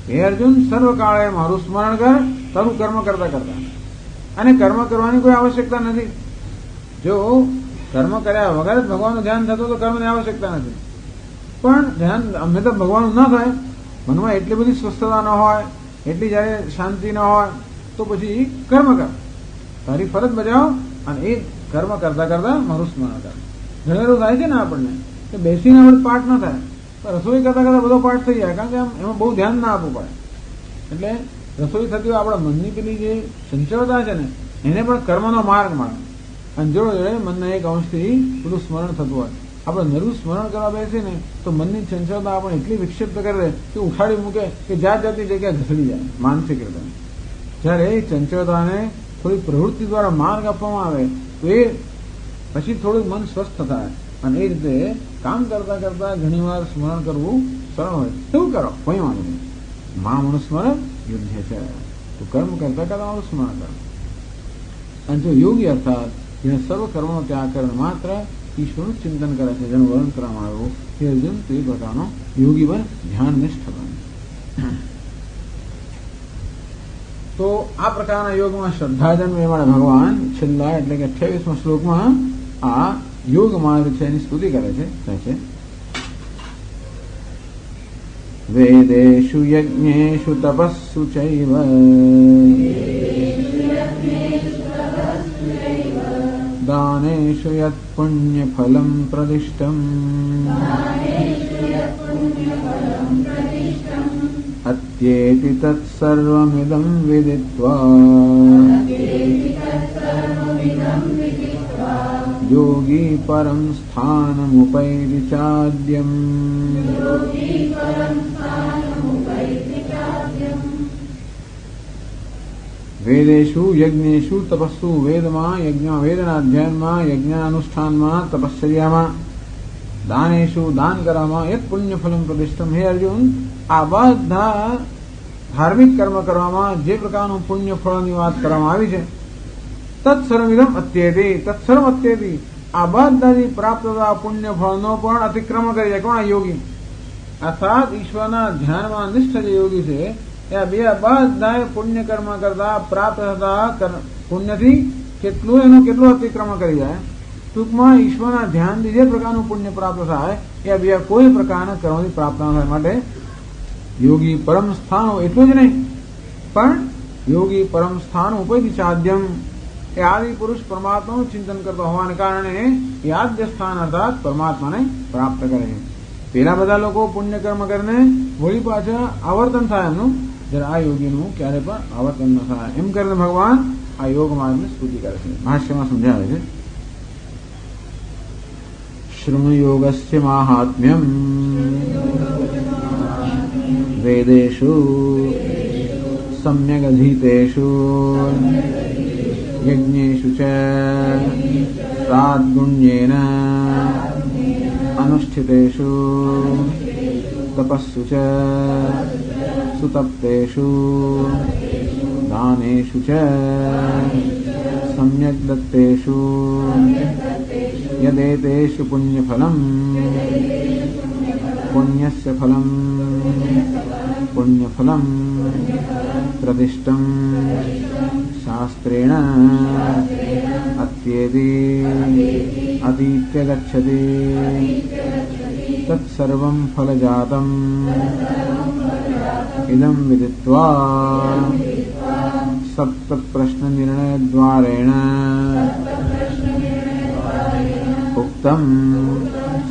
Speaker 1: હે અર્જુન, સર્વકાળે મારું સ્મરણ કર, તારું કર્મ કરતા કરતા. અને કર્મ કરવાની કોઈ આવશ્યકતા નથી. જો કર્મ કર્યા વગર જ ભગવાનનું ધ્યાન થતું તો કર્મની આવશ્યકતા નથી. પણ ધ્યાન અમે તો ભગવાનનું ના થાય, મનમાં એટલી બધી સ્વસ્થતા ન હોય, એટલી જયારે શાંતિ ન હોય, તો પછી કર્મ કર, તારી ફરજ બજાવ અને એ કર્મ કરતા કરતા મારું સ્મરણ કર. ઘણી વાર થાય છે ને આપણને કે બેસીને આપણે પાઠ ના થાય, રસોઈ કરતા કરતા બધો પાઠ થઈ જાય, કારણ કે એમાં બહુ ધ્યાન ના આપવું પડે. એટલે રસોઈ થતી હોય આપણા મનની પેલી જે ચંચળતા છે ને એને પણ કર્મનો માર્ગ મળે. અને જોડે જોડે મનના એક અંશથી પેલું સ્મરણ થતું હોય. આપણે નરું સ્મરણ કરવા બેસીએ ને તો મનની ચંચળતા આપણે એટલી વિક્ષિપ્ત કરી દે કે ઉઠાડી મૂકે કે જાત જાતની જગ્યાએ ઘસડી જાય માનસિક રીતે. જ્યારે એ ચંચળતાને થોડી પ્રવૃત્તિ દ્વારા માર્ગ આપવામાં આવે તો એ પછી થોડું મન સ્વસ્થ થાય અને એ રીતે કામ કરતા કરતા ઘણી વાર સ્મરણ કરવું સરળ હોય. એવું કરો, કોઈ વાંધો નહીં. મા મનુસ્મરણ યુદ્ધ છે. તો કર્મ કરતા કરતા સ્મરણ કરો. અને જો યોગી અર્થાત જેને સર્વ કર્મનો ત્યાગ કરે માત્ર ઈશ્વરનું ચિંતન કરે છે, જેનું વર્ણન કરવામાં આવ્યું કે અર્જુન તે પ્રકારનો યોગી પર ધ્યાન નિષ્ઠ બને. તો આ પ્રકારના યોગમાં શ્રદ્ધાજન માટે ભગવાન છેલ્લા એટલે કે 28મા શ્લોકમાં આ યોગ માર્ગ છે એની સ્તુતિ કરે છે. કહે છે વેદેષુ યજ્ઞેષુ તપસ્સુ ચૈવ દાનેષુ યત પુણ્યફલં પ્રદિષ્ટં અત્યેતિ તત્સર્વમિદં વિદિત્વા યોગી પરમ સ્થાનમુપૈતિ ચાદ્યમ. વેદેષુ યજ્ઞેષુ તપસ્સુ, વેદમાં યજ્ઞ, વેદના અધ્યયનમાં, યજ્ઞના અનુષ્ઠાનમાં, તપશ્ચર્યામાં, દાનેષુ દાન કરવામાં, એક પુણ્ય ફલમ પ્રદિષ્ટમ. હે અર્જુન, આ બધા ધાર્મિક કર્મ કરવામાં જે પ્રકારનું પુણ્ય ફળની વાત કરવામાં આવી છે, તત્સર્વમિદમ અત્યેતિ, તત્સર્વ અત્યેતિ, આ બધાથી પ્રાપ્ત થતા પુણ્ય ફળનો પણ અતિક્રમણ કરી જાય. કોણ? યોગી. અર્થાત ઈશ્વરના ધ્યાનમાં નિષ્ઠ જે યોગી છે એ બધા પુણ્ય કર્મ કરતા પ્રાપ્ત થતા પુણ્યથી કેટલું અતિક્રમણ કરી જાય. ટૂંકમાં ઈશ્વરના ધ્યાનથી જે પ્રકારનું પુણ્ય પ્રાપ્ત થાય એ બીજા કોઈ પ્રકારના કર્મથી પ્રાપ્ત ન થાય. માટે યોગી પરમ સ્થાન એટલું જ નહીં, પણ યોગી પરમ સ્થાન ઉપૈતિ ચાદ્યમ, એ આદિ પુરુષ પરમાત્માનું ચિંતન કરતો હોવાને કારણે યાદ્ય સ્થાન અર્થાત પરમાત્માને પ્રાપ્ત કરે છે. પેલા બધા લોકો પુણ્ય કર્મ કરીને વળી પાછા આવર્તન થાય એમનું, જ્યારે આ યોગીનું ક્યારે પણ આવર્તન ન થાય. એમ કરીને ભગવાન આ યોગ માર્ગની સ્તુતિ કરે છે. ભાષ્યમાં સમજાવે છે શૃણુ યોગસ્ય માહાત્મ્યમ વેદેષુ સમ્યગ અધીતેષુ યજ્ઞેષુ ચ પ્રાદ્ગુણ્યેન અનુષ્ઠિતેષુ તપસ્સુ ચ સુતપ્તેષુ દાનેષુ ચ સમ્યક દત્તેષુ યદેતેષુ પુણ્યફલમ પુણ્યસ્ય ફલમ પુણ્યફલમ પ્રદિષ્ટં શાસ્ત્રેણ અત્યેતિ અતીત્ય ગચ્છતિ તત્સર્વં ફલજાતં ઇદં વિદિત્વા સપ્ત પ્રશ્ન નિર્ણય દ્વારેણ ઉક્તમ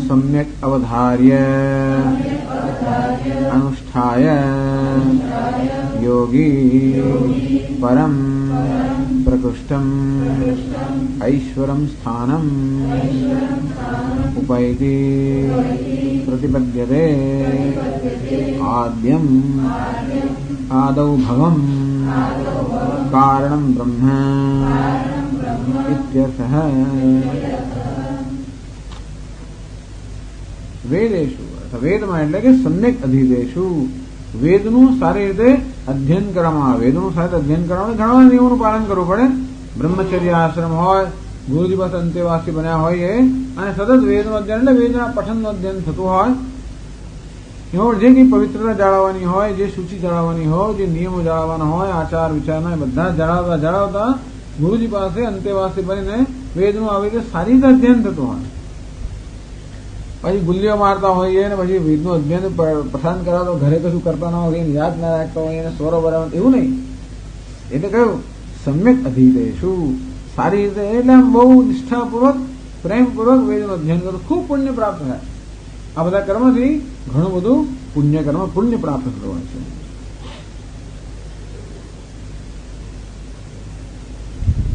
Speaker 1: સમ્યક અવધાર્ય અનુષ્ઠાય યોગી પરમ પ્રકૃષ્ટમ ઐશ્વરમ સ્થાનમ ઉપૈતિ પ્રતિપદ્યતે આદ્યમ આદૌ ભવમ કારણમ બ્રહ્મ ઇત્યર્થઃ. વેદેષુ વેદમાં એટલે કે સમ્યક અધીતેષુ, વેદનું સારી રીતે અધ્યયન કરવામાં આવે. વેદનું સારી રીતે અધ્યયન કરવામાં ઘણા બધા નિયમોનું પાલન કરવું પડે. બ્રહ્મચર્ય આશ્રમ હોય, ગુરુજી પાસે અંતેવાસી બન્યા હોય એ, અને સતત વેદનું અધ્યયન એટલે વેદના પઠનનું અધ્યયન થતું હોય. એમાં જે કંઈ પવિત્રતા જાળવવાની હોય, જે સૂચિ જાળવવાની હોય, જે નિયમો જાળવવાના હોય, આચાર વિચારના બધા જાળવતા ગુરુજી પાસે અંતેવાસી બનીને વેદનું આવી રીતે સારી રીતે અધ્યયન થતું હોય. પછી ગુલ્લીઓ મારતા હોઈએ ને પછી વેદનું અધ્યયન પઠન કરાવતો ઘરે કશું કરતા ન હોય, યાદ ના રાખતા હોય એને સ્વરો બરાબર, એવું નહીં. એટલે કહ્યું સમ્યક અધીતેષુ, સારી રીતે એટલે આમ બહુ નિષ્ઠાપૂર્વક પ્રેમપૂર્વક વેદનું અધ્યયન કરવું, ખૂબ પુણ્ય પ્રાપ્ત થાય. આ બધા કર્મથી ઘણું બધું પુણ્ય પ્રાપ્ત થતું હોય છે.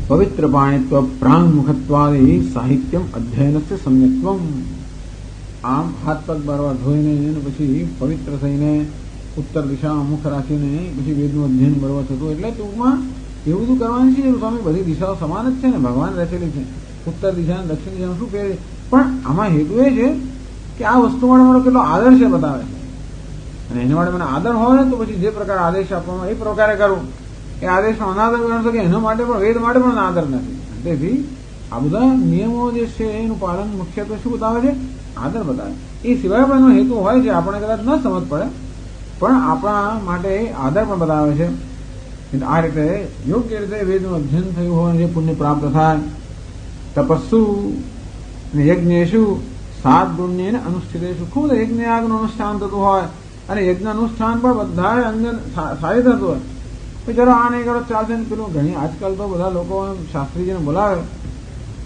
Speaker 1: પવિત્ર પાણિત્વ પ્રાંગમુખત્વાદિ સાહિત્યમ અધ્યયનસ્ય સમ્યક્ત્વમ. આમ હાથ પગ બારવાર ધોઈને પછી પવિત્ર થઈને ઉત્તર દિશામાં મુખ રાખીને પછી વેદનું અધ્યયન બરોબર થતું. એટલે ટૂંકમાં એવું બધું કરવાની છે. સ્વામી બધી દિશાઓ સમાન જ છે ને, ભગવાન રચેલી છે. ઉત્તર દિશા દક્ષિણ દિશામાં શું પહેરે, પણ આમાં હેતુ એ છે કે આ વસ્તુ માટે મારો કેટલો આદર છે બતાવે છે. અને એના માટે મને આદર હોય ને તો પછી જે પ્રકાર આદેશ આપવામાં એ પ્રકારે કરવું. એ આદેશનો અનાદર ગણશો કે એના માટે પણ વેદ માટે પણ આદર નથી. તેથી આ બધા નિયમો જે છે એનું પાલન મુખ્યત્વે શું બતાવે છે? આદર બતાવે. એ સિવાય પણ એનો હેતુ હોય છે, આપણે કદાચ ન સમજ પડે, પણ આપણા માટે આદર પણ બતાવે છે. આ રીતે યોગ્ય રીતે વેદનું અધ્યયન થયું હોય જે પુણ્ય પ્રાપ્ત થાય. તપસ્સુ યજ્ઞેશુ સાત પુણ્ય અનુષ્ઠિતેશુ, ખૂબ યજ્ઞ યાગનું અનુષ્ઠાન થતું હોય અને યજ્ઞ અનુષ્ઠાન પણ બધા અંગ સારી થતું હોય. ચલો આ નહીં કરો ચાલશે ને પેલું. ઘણી આજકાલ તો બધા લોકો શાસ્ત્રીજીને બોલાવે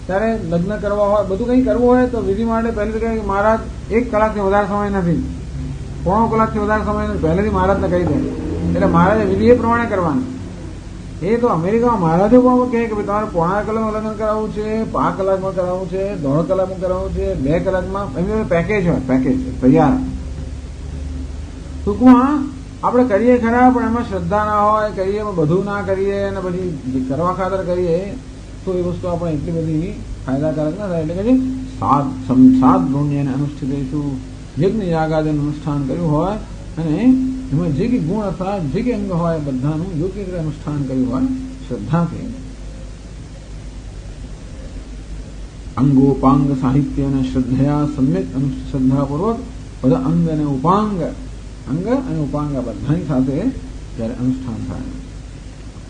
Speaker 1: ત્યારે લગ્ન કરવા હોય, બધું કંઈ કરવું હોય તો વિધિ માટે પહેલેથી કહે કે મહારાજ 1 કલાકથી વધારે સમય નથી, 1.5 કલાકથી વધારે સમય નથી, પહેલેથી મહારાજને કહી દે. એટલે મહારાજે વિધિ એ પ્રમાણે કરવાની. એ તો અમેરિકામાં મહારાજો પણ કહે કે તમારે 1.5 કલાકમાં લગ્ન કરાવવું છે, 5 કલાકમાં કરાવવું છે, 1.5 કલાકમાં કરાવવું છે, 2 કલાકમાં, એમ પેકેજ હોય, પેકેજ તૈયાર. ટૂંકમાં આપણે કરીએ ખરા પણ એમાં શ્રદ્ધા ના હોય, કરીએ બધું ના કરીએ અને પછી કરવા ખાતર કરીએ તો એ વસ્તુ આપણે એટલી બધી ફાયદાકારક ના થાય. એટલે કે સાત પુણ્ય અનુષ્ઠિતેશુ, યજ્ઞ યાગાદિનું અનુષ્ઠાન કર્યું હોય અને એમાં જે કે ગુણ અથવા જે કે અંગ હોય બધાનું યોગ્ય રીતે અનુષ્ઠાન કર્યું હોય શ્રદ્ધાથી. અંગોપાંગ સાહિત્ય અને શ્રદ્ધયા સમ્યક શ્રદ્ધાપૂર્વક બધા અંગ અને ઉપાંગ, અંગ અને ઉપાંગ બધાની સાથે જયારે અનુષ્ઠાન થાય.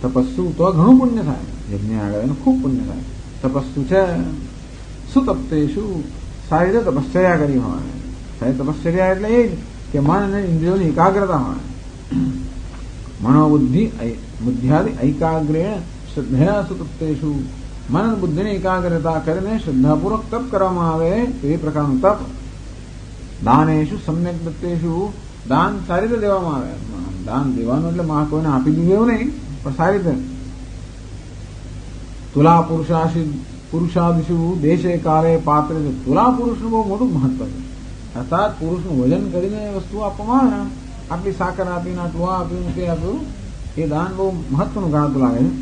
Speaker 1: તપસ્સુ તો ઘણું પુણ્ય થાય, યજ્ઞ આગળ એનું ખૂબ પુણ્ય થાય. તપસ્સુ છે સુતપ્તેશુ, સારી રીતે તપશ્ચર્યા કરી હોય. સારી તપશ્ચર્યા એટલે એ જ કે મન અને ઇન્દ્રિયોની એકાગ્રતા હોય. મનોબુદ્ધિ એકાગ્રેણ શ્રદ્ધયા સુતપ્તેશુ, મન બુદ્ધિની એકાગ્રતા કરીને શ્રદ્ધાપૂર્વક તપ કરવામાં આવે તો એ પ્રકારનું તપ. દાનેશુ સમ્યક દત્તેશુ, દાન સારી રીતે દેવામાં આવે. દાન દેવાનું એટલે કોઈને આપી દીધું એવું નહીં, પણ સારી રીતે. તુલા પુરુષાદિશુ દેશે કાલે પાત્રે, તુલા પુરુષનું બહુ મોટું મહત્વ છે. અર્થાત પુરુષનું વજન કરીને વસ્તુ આપવામાં આવે, આટલી સાકર આપીને આટલું આપ્યું તે આપ્યું, એ દાન બહુ મહત્વનું ગણાતું લાગે છે.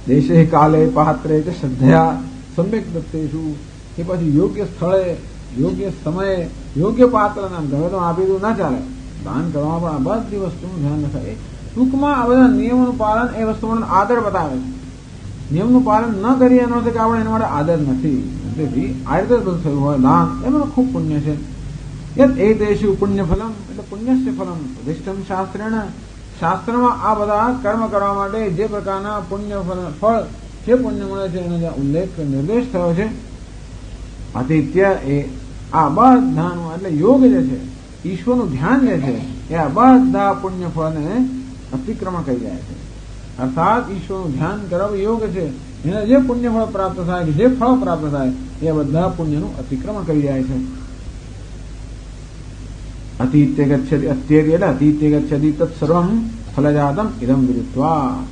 Speaker 1: દેશે કાલે પાત્રે કે શ્રદ્ધયા સમ્યક દત્તેશુ, એ પછી યોગ્ય સ્થળે, યોગ્ય સમયે, યોગ્ય પાત્ર નામ ગમે તો આપી દઉં ના ચાલે. દાન કરવામાં પણ આ બધી વસ્તુનું ધ્યાન રખાય. ટૂંકમાં આ બધા નિયમોનું પાલન એ વસ્તુઓનો આદર બતાવે છે. નિયમનું પાલન ન કરીએ એનો કે આપણે એના માટે આદર નથી. તેથી આ રીતે બધું થયું હોય દાન, એમાં ખૂબ પુણ્ય છે. એ દેશુ પુણ્ય ફલમ, એટલે પુણ્યસ્ય ફલમ ઉદિષ્ટમ શાસ્ત્રેણ, શાસ્ત્રમાં આ બધા કર્મ કરવા માટે જે પ્રકારના પુણ્ય ફળ, જે પુણ્ય મળે છે એનો જે ઉલ્લેખ નિર્દેશ થયો છે. આતિથ્ય એ આ બધાનું એટલે યોગ જે છે, ઈશ્વરનું ધ્યાન જે છે એ આ બધા પુણ્ય ફળને અતિક્રમણ કરી જાય છે. અર્થાત ઈશ્વરનું ધ્યાન કરાવવું યોગ છે, એને જે પુણ્ય ફળ પ્રાપ્ત થાય, જે ફળ પ્રાપ્ત થાય એ બધા પુણ્યનું અતિક્રમણ કરી જાય છે. અતીત્ય ગચ્છતિ, અત્યેતિ એટલે અતીત્ય ગચ્છતિ તત્સર્વમ ફલજાતમ ઇદમ વિદિત્વા.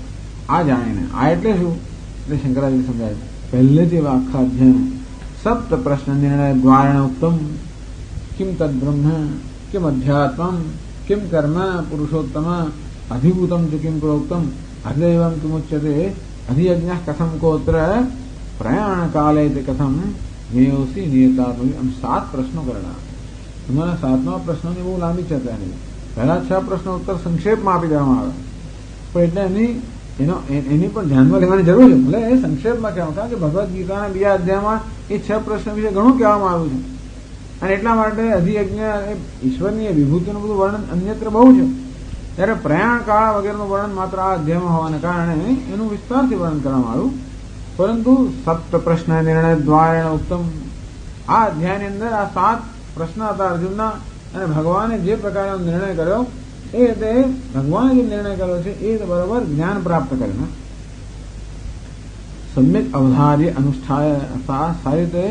Speaker 1: આ જાણીને, આ એટલે શું એટલે શંકરાચાર્ય સમજાય પહેલેથી આખા અધ્યયન સપ્ત પ્રશ્ન નિર્ણય દ્વારેણ ઉક્તમ કિમ તદ બ્રહ્મ કિમ અધ્યાત્મમ કિમ કર્મ પુરુષોત્તમ અધિભૂતમ ચ કિમ પ્રોક્તમ અધૈવમ કિમુચ્યતે અધિયજ્ઞ કથમ કોત્ર પ્રયાણ કાલે તે કથમ જ્ઞેયોસી નિયતાત્મ. આમ 7 પ્રશ્નો કરેલા. તમારા 7મા પ્રશ્નોની બહુ લાંબી ચર્ચા નહીં. પહેલા 6 પ્રશ્નો ઉત્તર સંક્ષેપમાં આપી દેવામાં આવે, પણ એટલે એની પણ ધ્યાનમાં લેવાની જરૂર છે. ભલે એ સંક્ષેપમાં કહેવું, કારણ કે ભગવદ્ ગીતાના બીજા અધ્યાયમાં એ 6 પ્રશ્ન વિશે ઘણું કહેવામાં આવ્યું છે. અને એટલા માટે અધિયજ્ઞ ઈશ્વરની વિભૂતિનું બધું વર્ણન અન્યત્ર બહુ છે. ત્યારે પ્રયાણ કાળ વગેરેનું વર્ણન માત્ર આ અધ્યાયમાં હોવાને કારણે એનું વિસ્તારથી વર્ણન કરવામાં આવ્યું. પરંતુ સપ્ત પ્રશ્ન નિર્ણય દ્વારેણ ઉત્તમ, આ અધ્યાયની અંદર આ 7 પ્રશ્ન હતા અર્જુનના, અને ભગવાને જે પ્રકારનો નિર્ણય કર્યો એ રીતે ભગવાને જે નિર્ણય કર્યો છે એ બરોબર જ્ઞાન પ્રાપ્ત કરીને સમ્યક અવધાર્ય અનુષ્ઠાય. સારી રીતે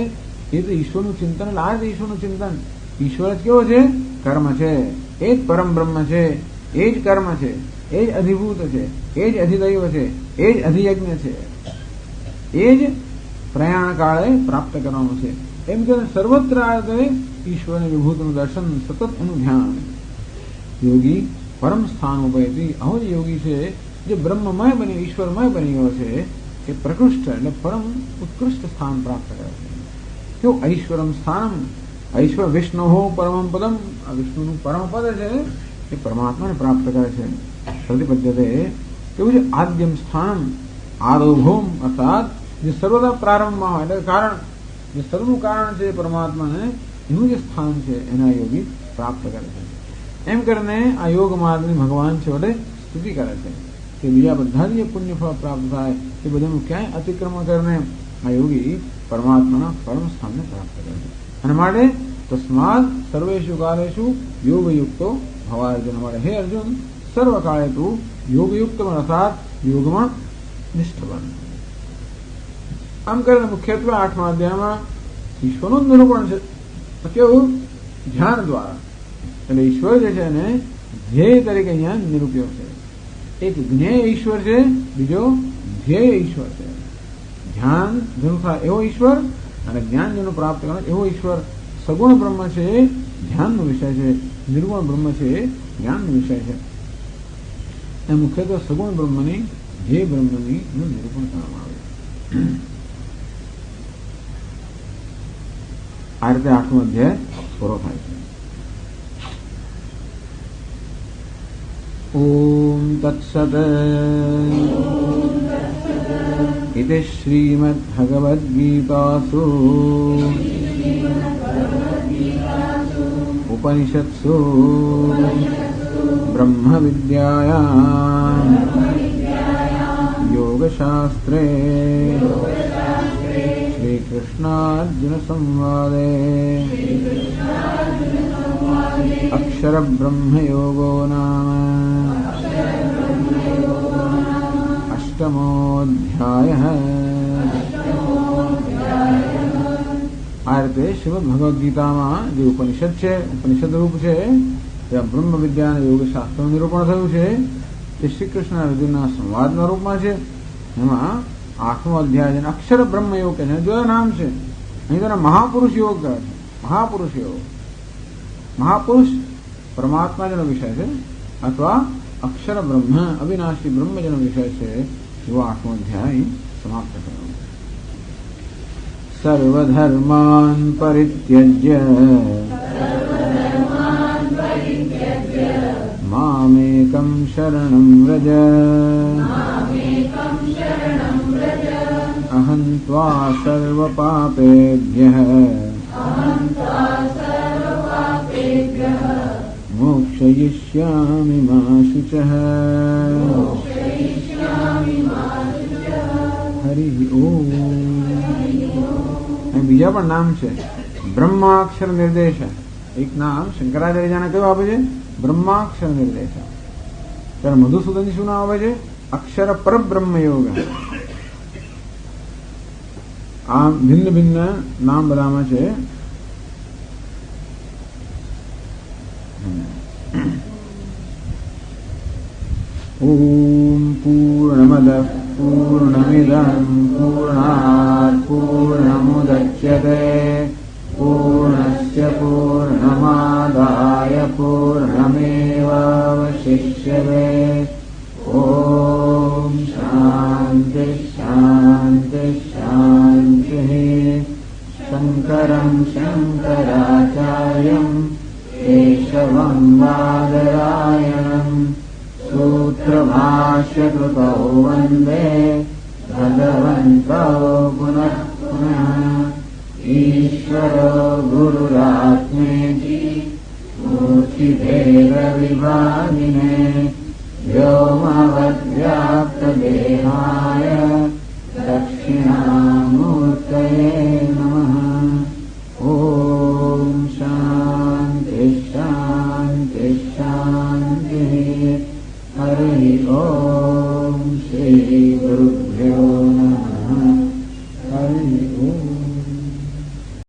Speaker 1: એ તો ઈશ્વરનું ચિંતન, એટલે આ જ ઈશ્વરનું ચિંતન. ઈશ્વર જ કેવો છે? કર્મ છે, એ જ પરમ બ્રહ્મ છે, એ જ કર્મ છે, એ જ અધિભૂત છે, એ જ અધિદૈવ છે, એ જ અધિયજ્ઞ છે, એ જ પ્રયાણ કાળે પ્રાપ્ત કરવાનું છે. એમ કે સર્વત્ર ઈશ્વરની વિભૂતિનું દર્શન, સતત એનું ધ્યાન. યોગી પરમ સ્થાન ઉપયતી, આવો જ યોગી છે જે બ્રહ્મમય બની, ઈશ્વરમય બની ગયો છે, એ પ્રકૃષ્ટ એટલે પરમ ઉત્કૃષ્ટ સ્થાન પ્રાપ્ત કરે છે. કેવું ઐશ્વરમ સ્થાનમ, ઐશ્વર વિષ્ણુ પરમમ પદમ, આ વિષ્ણુનું પરમ પદ છે એ પરમાત્માને પ્રાપ્ત કરે છે. પ્રતિપદ્યતે કેવું છે? આદ્યમ સ્થાન આદોભૂમ, અર્થાત જે સર્વદા પ્રારંભમાં હોય એટલે કારણ, જે સર્વનું કારણ છે પરમાત્માને, એનું જે સ્થાન છે એના યોગી પ્રાપ્ત કરે છે. એમ કરીને આ યોગ માર્ગની ભગવાન છે વડે સ્તુતિ કરે છે કે બીજા બધા જે પુણ્ય ફળ પ્રાપ્ત થાય એ બધાનું ક્યાંય અતિક્રમણ કરીને આ યોગી પરમાત્માના પરમ સ્થાનને પ્રાપ્ત કરે છે. અને માટે તસ્માદ સર્વેષુ કાલેષુ યોગયુક્તો ભવાય. માટે હે અર્જુન, સર્વ કાળે તું યોગયુક્ત બન, અર્થાત યોગમાં નિષ્ઠ બન. આમ કરીને મુખ્યત્વે 8મા અધ્યાયમાં ઈશ્વરનું જ નિરૂપણ છે. કેવું? ધ્યાન દ્વારા. એટલે ઈશ્વર જે છે એને ધ્યેય તરીકે અહીંયા નિરૂપ્યો છે. એક જ્ઞેય ઈશ્વર છે, બીજો ધ્યેય ઈશ્વર છે. ધ્યાન જેનું થાય એવો ઈશ્વર અને જ્ઞાન જેનું પ્રાપ્ત કરે એવો ઈશ્વર. સગુણ બ્રહ્મ છે ધ્યાનનો વિષય છે, નિર્ગુણ બ્રહ્મ છે જ્ઞાનનો વિષય છે. એ મુખ્યત્વે સગુણ બ્રહ્મની, ધ્યેય બ્રહ્મની નિરૂપણ કરવામાં આવે. આ રીતે 8મો અધ્યાય પૂરો થાય છે. ઓમ તત્સત ઇતિ શ્રીમદ્ભગવદ્ગીતાસુ ઉપનિષત્સુ બ્રહ્મ વિદ્યાયામ યોગશાસ્ત્રે શ્રીકૃષ્ણાર્જુન સંવાદે અક્ષર બ્રહ્મ યોગો નામ અષ્ટમોધ્યાય. આ રીતે શ્રીમદ ભગવદ્ ગીતામાં જે ઉપનિષદ છે, ઉપનિષદ રૂપ છે, ત્યાં બ્રહ્મ વિદ્યા અને યોગશાસ્ત્રનું નિરૂપણ થયું છે. તે શ્રી કૃષ્ણ અર્જુનના સંવાદના રૂપમાં છે. એમાં 8મો અધ્યાય છે. અક્ષર બ્રહ્મ યોગ કે છે, જોયા નામ છે. અહીં તેના મહાપુરુષ યોગ કહે છે. મહાપુરુષ યોગ, મહાપુરુષ પરમાત્મા જેનો વિષય છે, અથવા અક્ષર બ્રહ્મ અવિનાશી બ્રહ્મ જેનો વિષય છે, એવો 8મો અધ્યાય સમાપ્ત થયો. સર્વધર્માન પરિત્યજ્ય મામેકં શરણં વ્રજ અહં ત્વા સર્વ પાપેભ્યઃ મોક્ષયિષ્યામિ મા શુચઃ. હરિ ઓમ. બીજા પણ નામ છે. બ્રહ્માક્ષર નિર્દેશ એક નામ શંકરાચાર્યને કયું આપે છે? બ્રહ્માક્ષર નિર્દેશ. ત્યારે મધુસૂદન શું નામ આપે છે? અક્ષર પરબ્રહ્મ યોગ. આ ભિન્ન ભિન્ન નામ બધામાં છે. ઓમ પૂર્ણમદ પૂર્ણમિદં પૂર્ણાત પૂર્ણમુદચ્યતે પૂર્ણસ્ય પૂર્ણમાદાય પૂર્ણમેવાવશિષ્યતે. ઓમ શાંતિ શાંતિ શાંતિ. શંકરં શંકરાચાર્યં કેશવં બાદરાયણં સૂત્રભાષ્યકૃતૌ વંદે ભગવन्तौ પુનઃ પુનઃ. ઈશ્વરો ગુરુરાત્મેતિ મૂર્તિભેદવિભાગિને વ્યોમવદ્વ્યાપ્તદેહાય દક્ષિણામૂર્તયે નમઃ. ઓમ શાંતિ શાંતિ શાંતિ. હરિ ઓમ. શ્રી